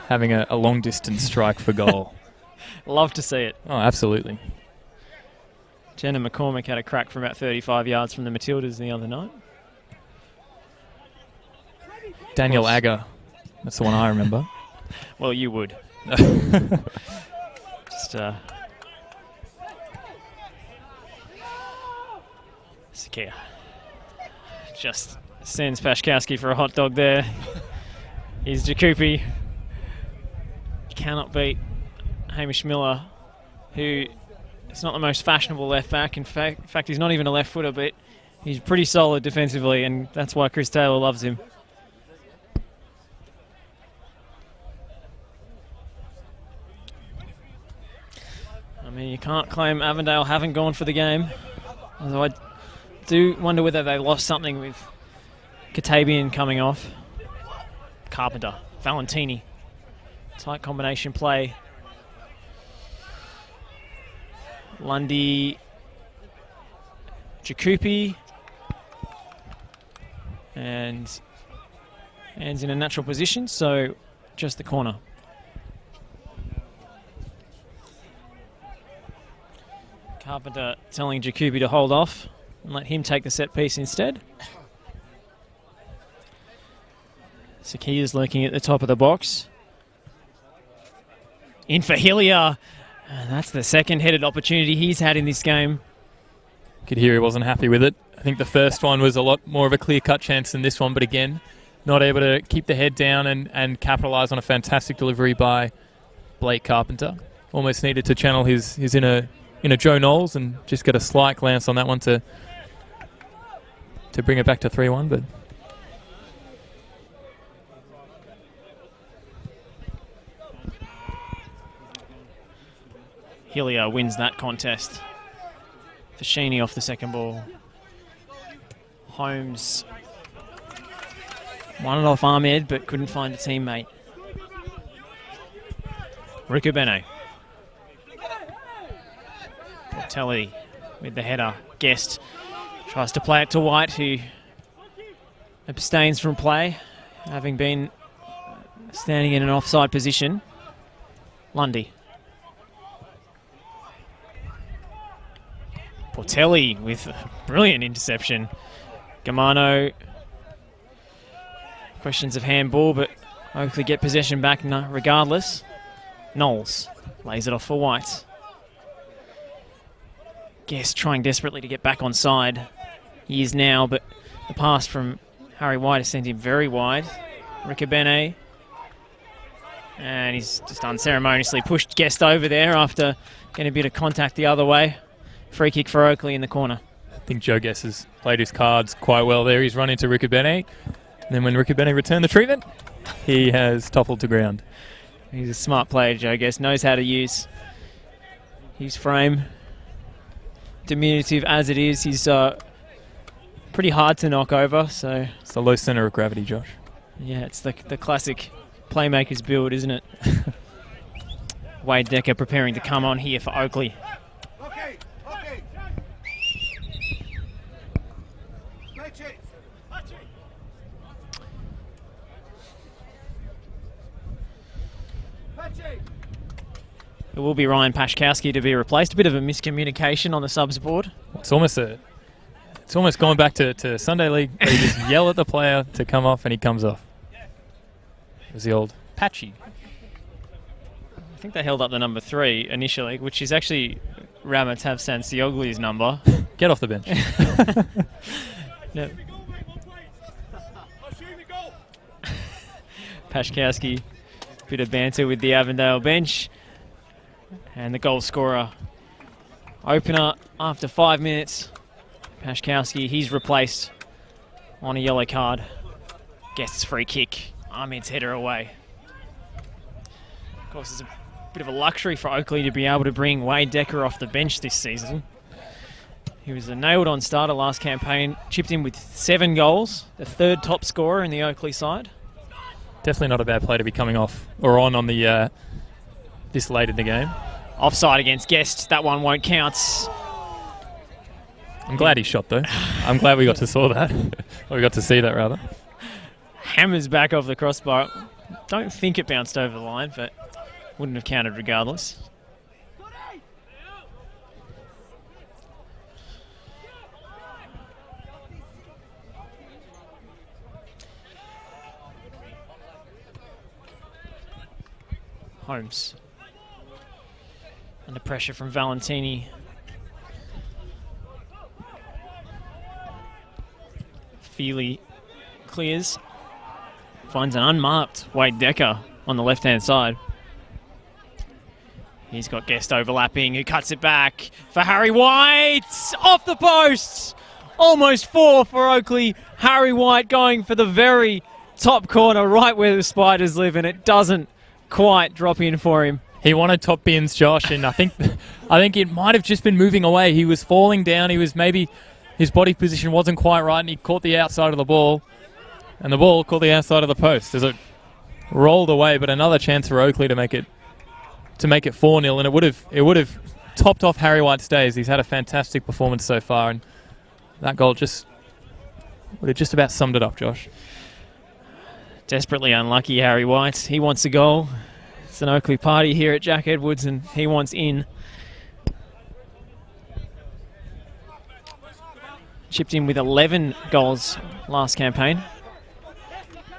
having a long-distance strike for goal. Love to see it. Oh, absolutely. Jenna McCormick had a crack from about 35 yards from the Matildas the other night. Daniel Agger. That's the one I remember. Well, you would. Just, Sakia just sends Pashkowski for a hot dog there. Here's Jakupi. Cannot beat Hamish Miller, who is not the most fashionable left back. In fact, he's not even a left footer, but he's pretty solid defensively, and that's why Chris Taylor loves him. I mean, you can't claim Avondale haven't gone for the game. Although I do wonder whether they lost something with Katabian coming off. Carpenter, Valentini. Tight combination play. Lundy, Jakupi. And hands in a natural position, so just the corner. Carpenter telling Jakupi to hold off and let him take the set piece instead. Sakia's lurking at the top of the box. In for Hillier. And that's the second headed opportunity he's had in this game. Could hear he wasn't happy with it. I think the first one was a lot more of a clear-cut chance than this one, but again, not able to keep the head down and capitalise on a fantastic delivery by Blake Carpenter. Almost needed to channel his inner Joe Knowles and just get a slight glance on that one to bring it back to 3-1, but Hillier wins that contest. Fashini off the second ball. Holmes won it off Ahmed, but couldn't find a teammate. Ricubene. Portelli with the header. Guest tries to play it to White, who abstains from play, having been standing in an offside position. Lundy. Portelli with a brilliant interception. Gamano. Questions of handball, but Oakleigh get possession back regardless. Knowles lays it off for White. Guest trying desperately to get back on side. He is now, but the pass from Harry White has sent him very wide. Ricubene. And he's just unceremoniously pushed Guest over there after getting a bit of contact the other way. Free kick for Oakleigh in the corner. I think Joe Guess has played his cards quite well there. He's run into Ricubene. And then when Ricubene returned the treatment, he has toppled to ground. He's a smart player, Joe Guess. Knows how to use his frame. Diminutive as it is, he's pretty hard to knock over. So it's the low centre of gravity, Josh. Yeah, it's the classic playmaker's build, isn't it? Wade Decker preparing to come on here for Oakleigh. It will be Ryan Pashkowski to be replaced. A bit of a miscommunication on the subs board. It's almost gone back to Sunday League where you just yell at the player to come off and he comes off. It was the old Patchy. I think they held up the number 3 initially, which is actually Ramatav Sansiogli's number. Get off the bench. No. Pashkowski, bit of banter with the Avondale bench. And the goal scorer opener after 5 minutes. Pashkowski, he's replaced on a yellow card. Guest's free kick. Ahmed's header away. Of course, it's a bit of a luxury for Oakleigh to be able to bring Wade Decker off the bench this season. He was a nailed-on starter last campaign, chipped in with 7 goals, the 3rd top scorer in the Oakleigh side. Definitely not a bad play to be coming off or on the this late in the game. Offside against Guest. That one won't count. I'm glad he shot though. I'm glad we got to saw that. Or we got to see that rather. Hammers back off the crossbar. Don't think it bounced over the line, but wouldn't have counted regardless. Holmes. Under pressure from Valentini. Feely clears. Finds an unmarked Wade Decker on the left-hand side. He's got Guest overlapping, who cuts it back for Harry White. Off the post. Almost 4 for Oakleigh. Harry White going for the very top corner, right where the Spiders live, and it doesn't quite drop in for him. He wanted top bins, Josh, and I think I think it might have just been moving away. He was falling down. His body position wasn't quite right, and he caught the outside of the ball, and the ball caught the outside of the post as it rolled away. But another chance for Oakleigh to make it 4-0, and it would have topped off Harry White's days. He's had a fantastic performance so far, and that goal would have just about summed it up, Josh. Desperately unlucky, Harry White. He wants a goal. It's an Oakleigh party here at Jack Edwards, and he wants in. Chipped in with 11 goals last campaign.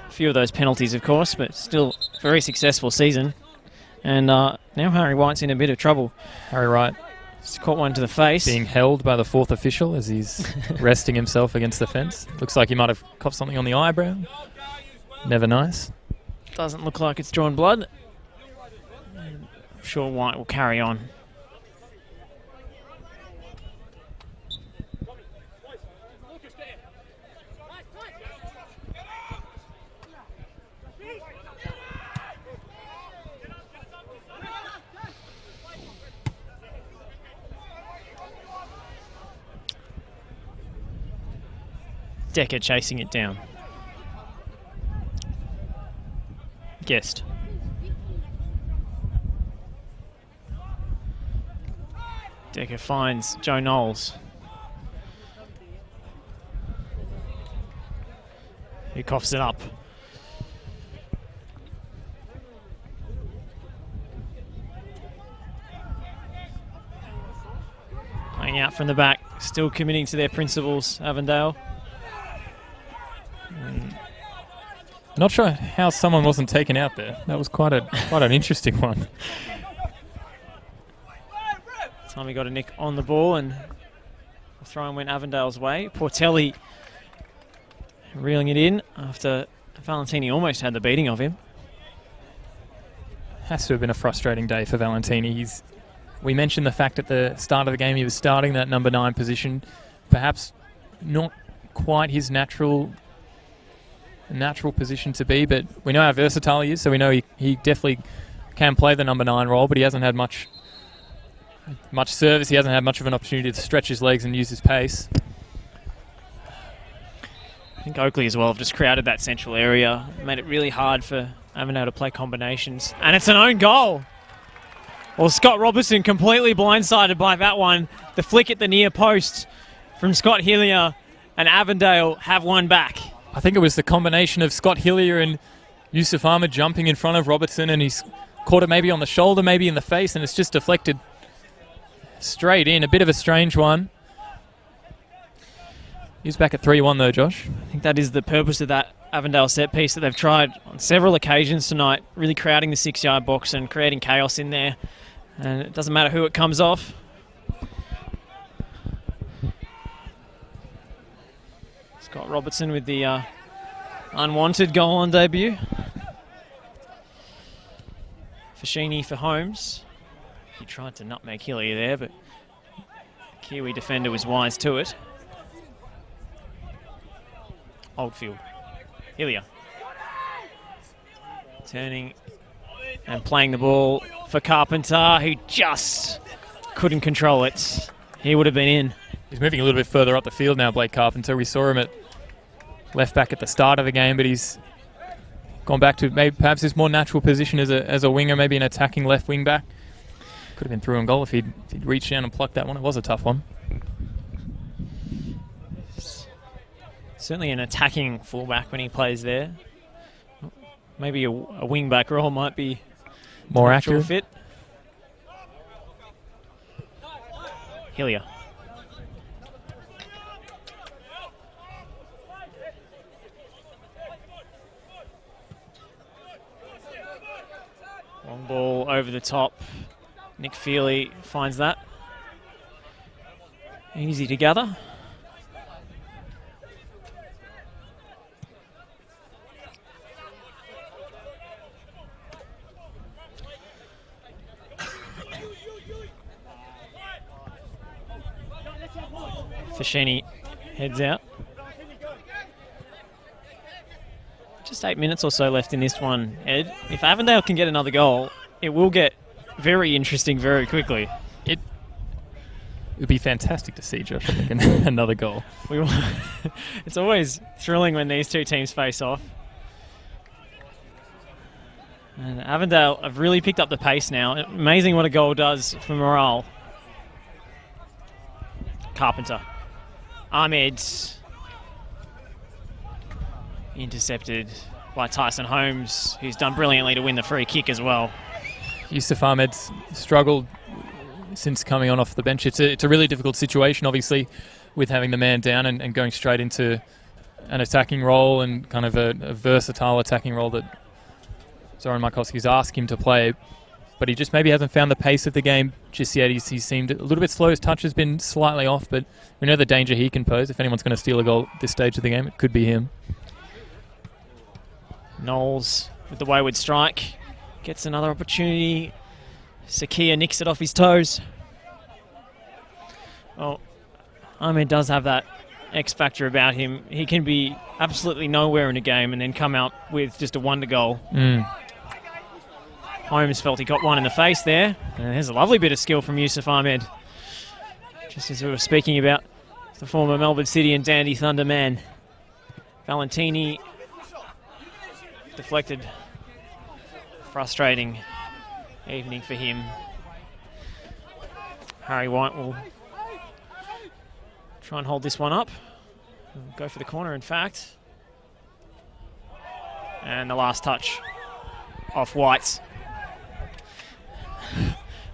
A few of those penalties, of course, but still a very successful season. And now Harry White's in a bit of trouble. Harry White just caught one to the face. Being held by the fourth official as he's resting himself against the fence. Looks like he might have copped something on the eyebrow. Never nice. Doesn't look like it's drawn blood. I'm sure White will carry on. Decker chasing it down. Guest. Decker finds Joe Knowles. He coughs it up. Playing out from the back, still committing to their principles, Avondale. Not sure how someone wasn't taken out there. That was quite an interesting one. Tommy got a nick on the ball, and the throw-in went Avondale's way. Portelli reeling it in after Valentini almost had the beating of him. Has to have been a frustrating day for Valentini. We mentioned the fact at the start of the game he was starting that number 9 position. Perhaps not quite his natural position to be, but we know how versatile he is, so we know he definitely can play the number 9 role, but he hasn't had much service. He hasn't had much of an opportunity to stretch his legs and use his pace. I think Oakleigh as well have just crowded that central area, made it really hard for Avondale to play combinations, and it's an own goal. Well, Scott Robertson completely blindsided by that one. The flick at the near post from Scott Hillier, and Avondale have one back. I think it was the combination of Scott Hillier and Yusuf Ahmed jumping in front of Robertson, and he's caught it maybe on the shoulder, maybe in the face, and it's just deflected straight in. A bit of a strange one. He's back at 3-1 though, Josh. I think that is the purpose of that Avondale set piece that they've tried on several occasions tonight, really crowding the 6-yard box and creating chaos in there. And it doesn't matter who it comes off. Scott Robertson with the unwanted goal on debut. Fashini for Holmes. He tried to nutmeg Hillier there, but the Kiwi defender was wise to it. Oldfield. Hillier. Turning and playing the ball for Carpenter, who just couldn't control it. He would have been in. He's moving a little bit further up the field now, Blake Carpenter. We saw him at left back at the start of the game, but he's gone back to maybe perhaps his more natural position as a winger, maybe an attacking left wing back. Could have been through on goal if he'd reached down and plucked that one. It was a tough one. Certainly an attacking fullback when he plays there. Maybe a wing back role might be more accurate fit. Hillier. Long ball over the top. Nick Feely finds that. Easy to gather. Fashini heads out. Just 8 minutes or so left in this one, Ed. If Avondale can get another goal, it will get very interesting very quickly. would be fantastic to see, Josh. I think another goal. It's always thrilling when these two teams face off. And Avondale have really picked up the pace now. Amazing what a goal does for morale. Carpenter. Ahmed. Intercepted by Tyson Holmes, who's done brilliantly to win the free kick as well. Yusuf Ahmed's struggled since coming on off the bench. It's a really difficult situation, obviously, with having the man down and going straight into an attacking role and kind of a versatile attacking role that Zoran Markovski's asked him to play. But he just maybe hasn't found the pace of the game just yet. He seemed a little bit slow. His touch has been slightly off, but we know the danger he can pose. If anyone's going to steal a goal at this stage of the game, it could be him. Knowles with the wayward strike. Gets another opportunity. Sakia nicks it off his toes. Oh, Ahmed does have that X factor about him. He can be absolutely nowhere in a game and then come out with just a wonder goal. Holmes felt he got one in the face there. And there's a lovely bit of skill from Yusuf Ahmed. Just as we were speaking about the former Melbourne City and Dandy Thunder man. Valentini deflected. Frustrating evening for him. Harry White will try and hold this one up. He'll go for the corner, in fact. And the last touch off White's.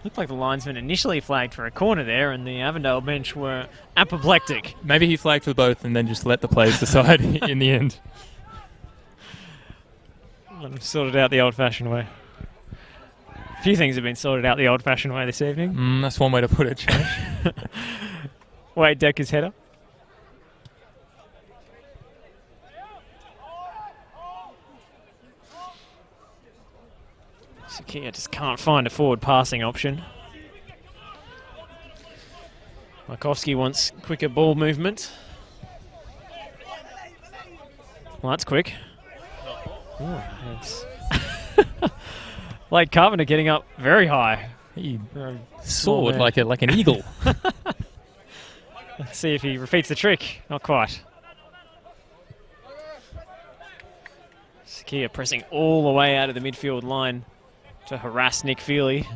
Looked like the linesman initially flagged for a corner there, and the Avondale bench were apoplectic. Maybe he flagged for both and then just let the players decide in the end. Let them sort it out the old-fashioned way. A few things have been sorted out the old-fashioned way this evening. That's one way to put it, Josh. Wade Decker's header. Sakia just can't find a forward passing option. Markovski wants quicker ball movement. Well, that's quick. Ooh, it's Blake Carpenter getting up very high. He soared like an eagle. Let's see if he repeats the trick. Not quite. Sakia pressing all the way out of the midfield line to harass Nick Feely.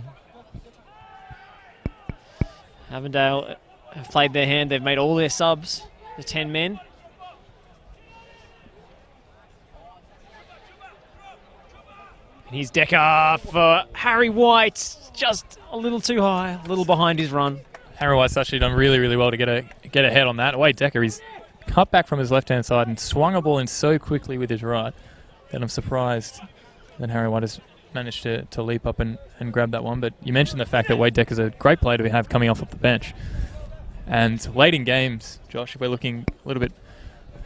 Avondale have played their hand. They've made all their subs, the 10 men. And here's Decker for Harry White. Just a little too high, a little behind his run. Harry White's actually done really, really well to get ahead on that. Wade Decker, he's cut back from his left-hand side and swung a ball in so quickly with his right that I'm surprised that Harry White has managed to leap up and grab that one. But you mentioned the fact that Wade Decker's a great player to have coming off of the bench. And late in games, Josh, if we're looking a little bit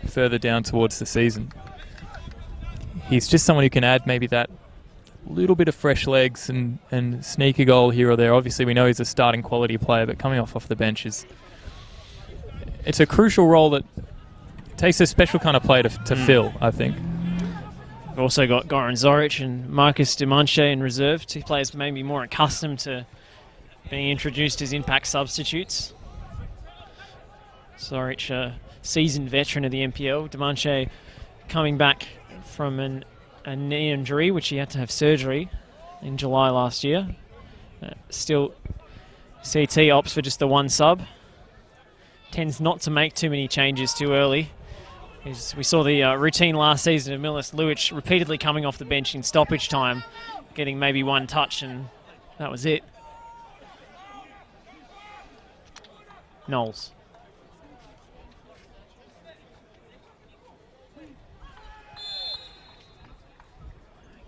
further down towards the season, he's just someone who can add maybe that little bit of fresh legs and sneak a goal here or there. Obviously, we know he's a starting quality player, but coming off the bench it's a crucial role that takes a special kind of player to fill, I think. We've also got Goran Zoric and Marcus Dimanche in reserve, two players maybe more accustomed to being introduced as impact substitutes. Zoric, a seasoned veteran of the NPL. Dimanche coming back from a knee injury, which he had to have surgery in July last year. Still, CT opts for just the one sub. Tends not to make too many changes too early. We saw the routine last season of Milos Luic repeatedly coming off the bench in stoppage time, getting maybe one touch, and that was it. Knowles.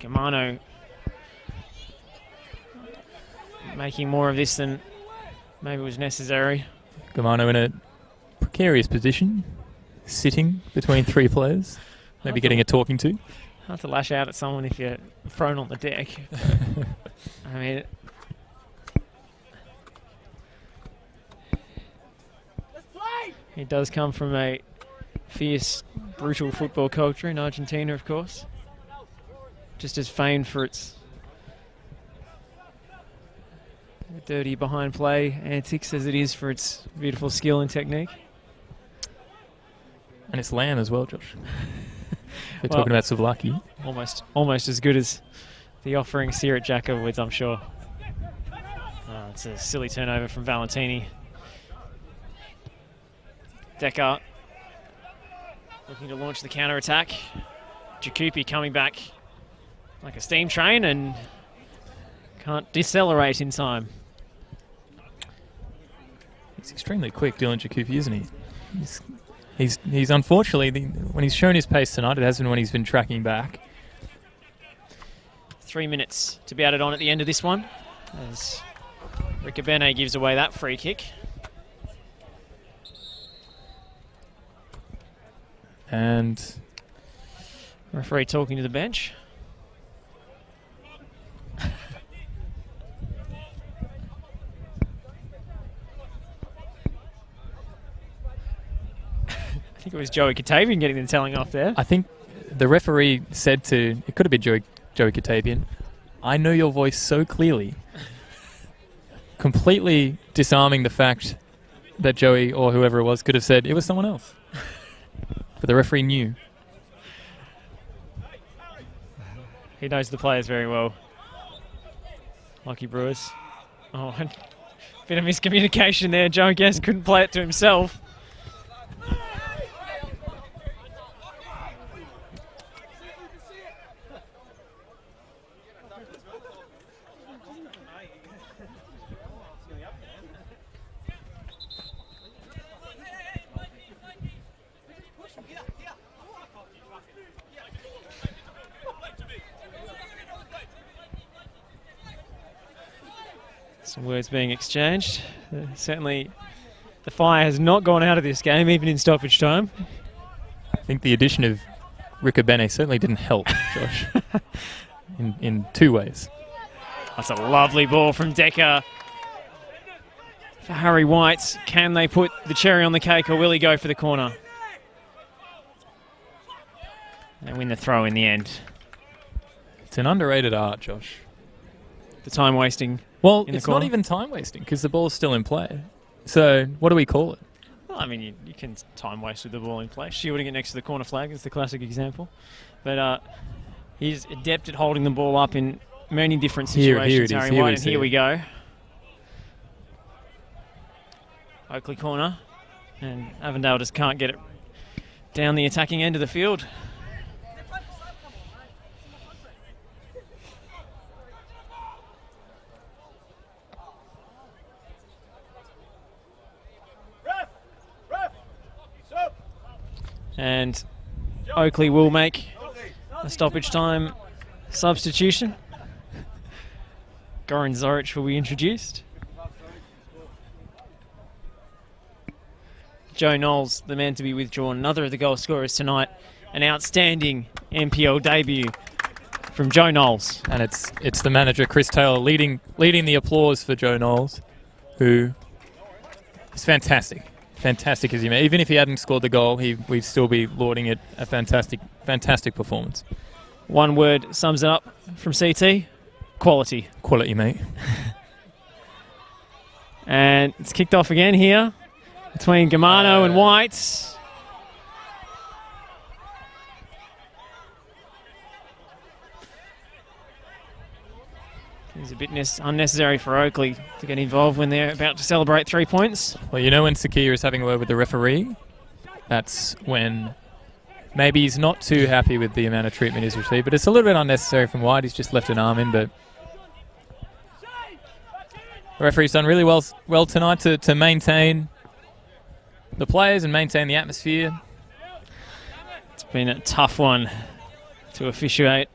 Germano making more of this than maybe was necessary. Germano in a precarious position, sitting between three players, maybe getting a talking to. Hard to lash out at someone if you're thrown on the deck. I mean, he does come from a fierce, brutal football culture in Argentina, of course. Just as famed for its Dirty behind play antics as it is for its beautiful skill and technique. And it's lamb as well, Josh. We're talking about souvlaki. Almost as good as the offerings here at Jackowitz, I'm sure. It's a silly turnover from Valentini. Decker looking to launch the counter-attack. Jakupi coming back like a steam train and can't decelerate in time. He's extremely quick, Dylan Jakupi, isn't he? He's unfortunately, when he's shown his pace tonight, it has been when he's been tracking back. 3 minutes to be added on at the end of this one as Ricabene gives away that free kick. And referee talking to the bench. I think it was Joey Katavian getting the telling off there. I think the referee said it could have been Joey Katavian, "I know your voice so clearly," completely disarming the fact that Joey or whoever it was could have said it was someone else. But the referee knew. He knows the players very well. Lucky Brewers. Oh, bit of miscommunication there. Joe Guest couldn't play it to himself. Some words being exchanged. Certainly the fire has not gone out of this game, even in stoppage time. I think the addition of Ricabene certainly didn't help, Josh, in two ways. That's a lovely ball from Decker. For Harry White, can they put the cherry on the cake or will he go for the corner? They win the throw in the end. It's an underrated art, Josh. The time wasting. Well, it's not even time wasting because the ball's still in play. So what do we call it? Well, I mean, you can time waste with the ball in play. Shielding it next to the corner flag is the classic example. But he's adept at holding the ball up in many different situations, Harry White, and here we go. Oakleigh corner, and Avondale just can't get it down the attacking end of the field. And Oakleigh will make a stoppage time substitution. Goran Zoric will be introduced. Joe Knowles, the man to be withdrawn, another of the goal scorers tonight. An outstanding NPL debut from Joe Knowles. And it's the manager, Chris Taylor, leading the applause for Joe Knowles, who is fantastic. Fantastic as he may. Even if he hadn't scored the goal, we'd still be lauding it a fantastic performance. One word sums it up from CT: quality. Quality, mate. And it's kicked off again here between Germano and White. It's a bit unnecessary for Oakleigh to get involved when they're about to celebrate 3 points. Well, you know when Sakia is having a word with the referee, that's when maybe he's not too happy with the amount of treatment he's received, but it's a little bit unnecessary from White. He's just left an arm in, but the referee's done really well tonight to maintain the players and maintain the atmosphere. It's been a tough one to officiate.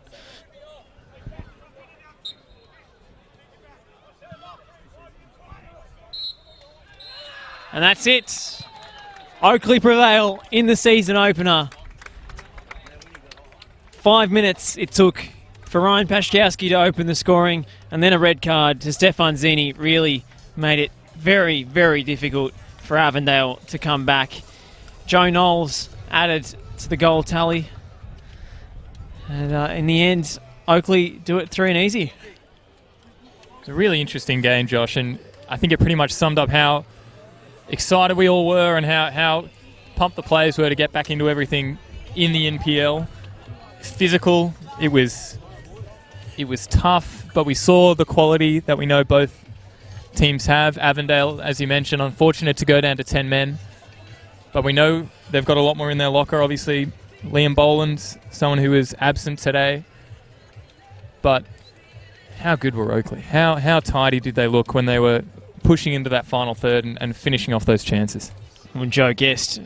And that's it. Oakleigh prevail in the season opener. 5 minutes it took for Ryan Paszkowski to open the scoring, and then a red card to Stefan Zini really made it very, very difficult for Avondale to come back. Joe Knowles added to the goal tally. And in the end, Oakleigh do it 3 and easy. It's a really interesting game, Josh, and I think it pretty much summed up how excited we all were and how pumped the players were to get back into everything in the NPL. Physical, it was tough, but we saw the quality that we know both teams have. Avondale, as you mentioned, unfortunate to go down to 10 men, but we know they've got a lot more in their locker. Obviously, Liam Boland's someone who is absent today, but how good were Oakleigh? How tidy did they look when they were pushing into that final third and finishing off those chances? When Joe Guest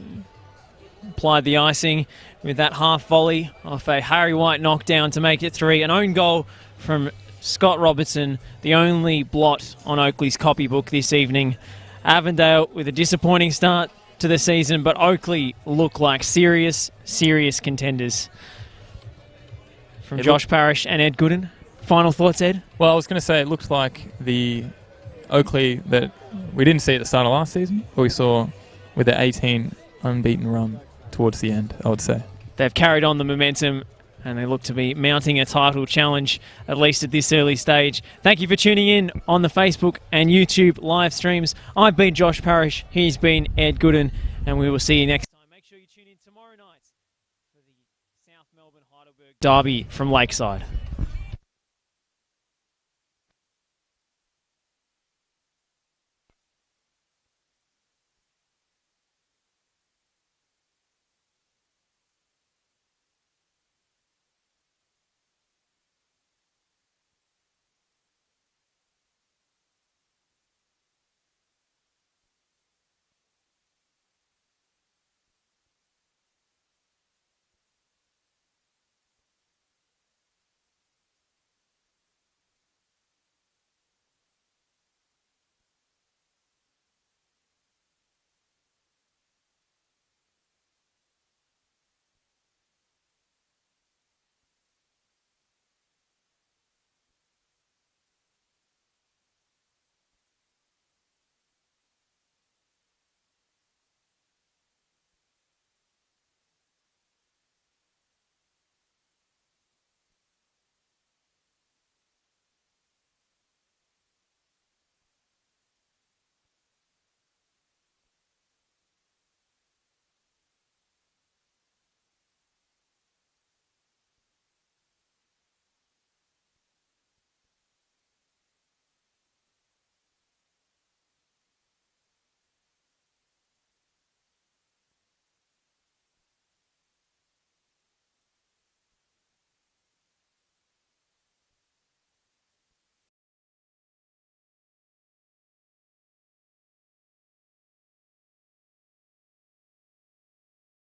applied the icing with that half volley off a Harry White knockdown to make it 3. An own goal from Scott Robertson, the only blot on Oakleigh's copybook this evening. Avondale with a disappointing start to the season, but Oakleigh look like serious contenders. From Josh Parrish and Ed Gooden. Final thoughts, Ed? Well, I was going to say it looked like the Oakleigh that we didn't see at the start of last season, but we saw with the 18 unbeaten run towards the end, I would say. They've carried on the momentum and they look to be mounting a title challenge, at least at this early stage. Thank you for tuning in on the Facebook and YouTube live streams. I've been Josh Parrish, he's been Ed Gooden, and we will see you next time. Make sure you tune in tomorrow night for the South Melbourne Heidelberg derby from Lakeside.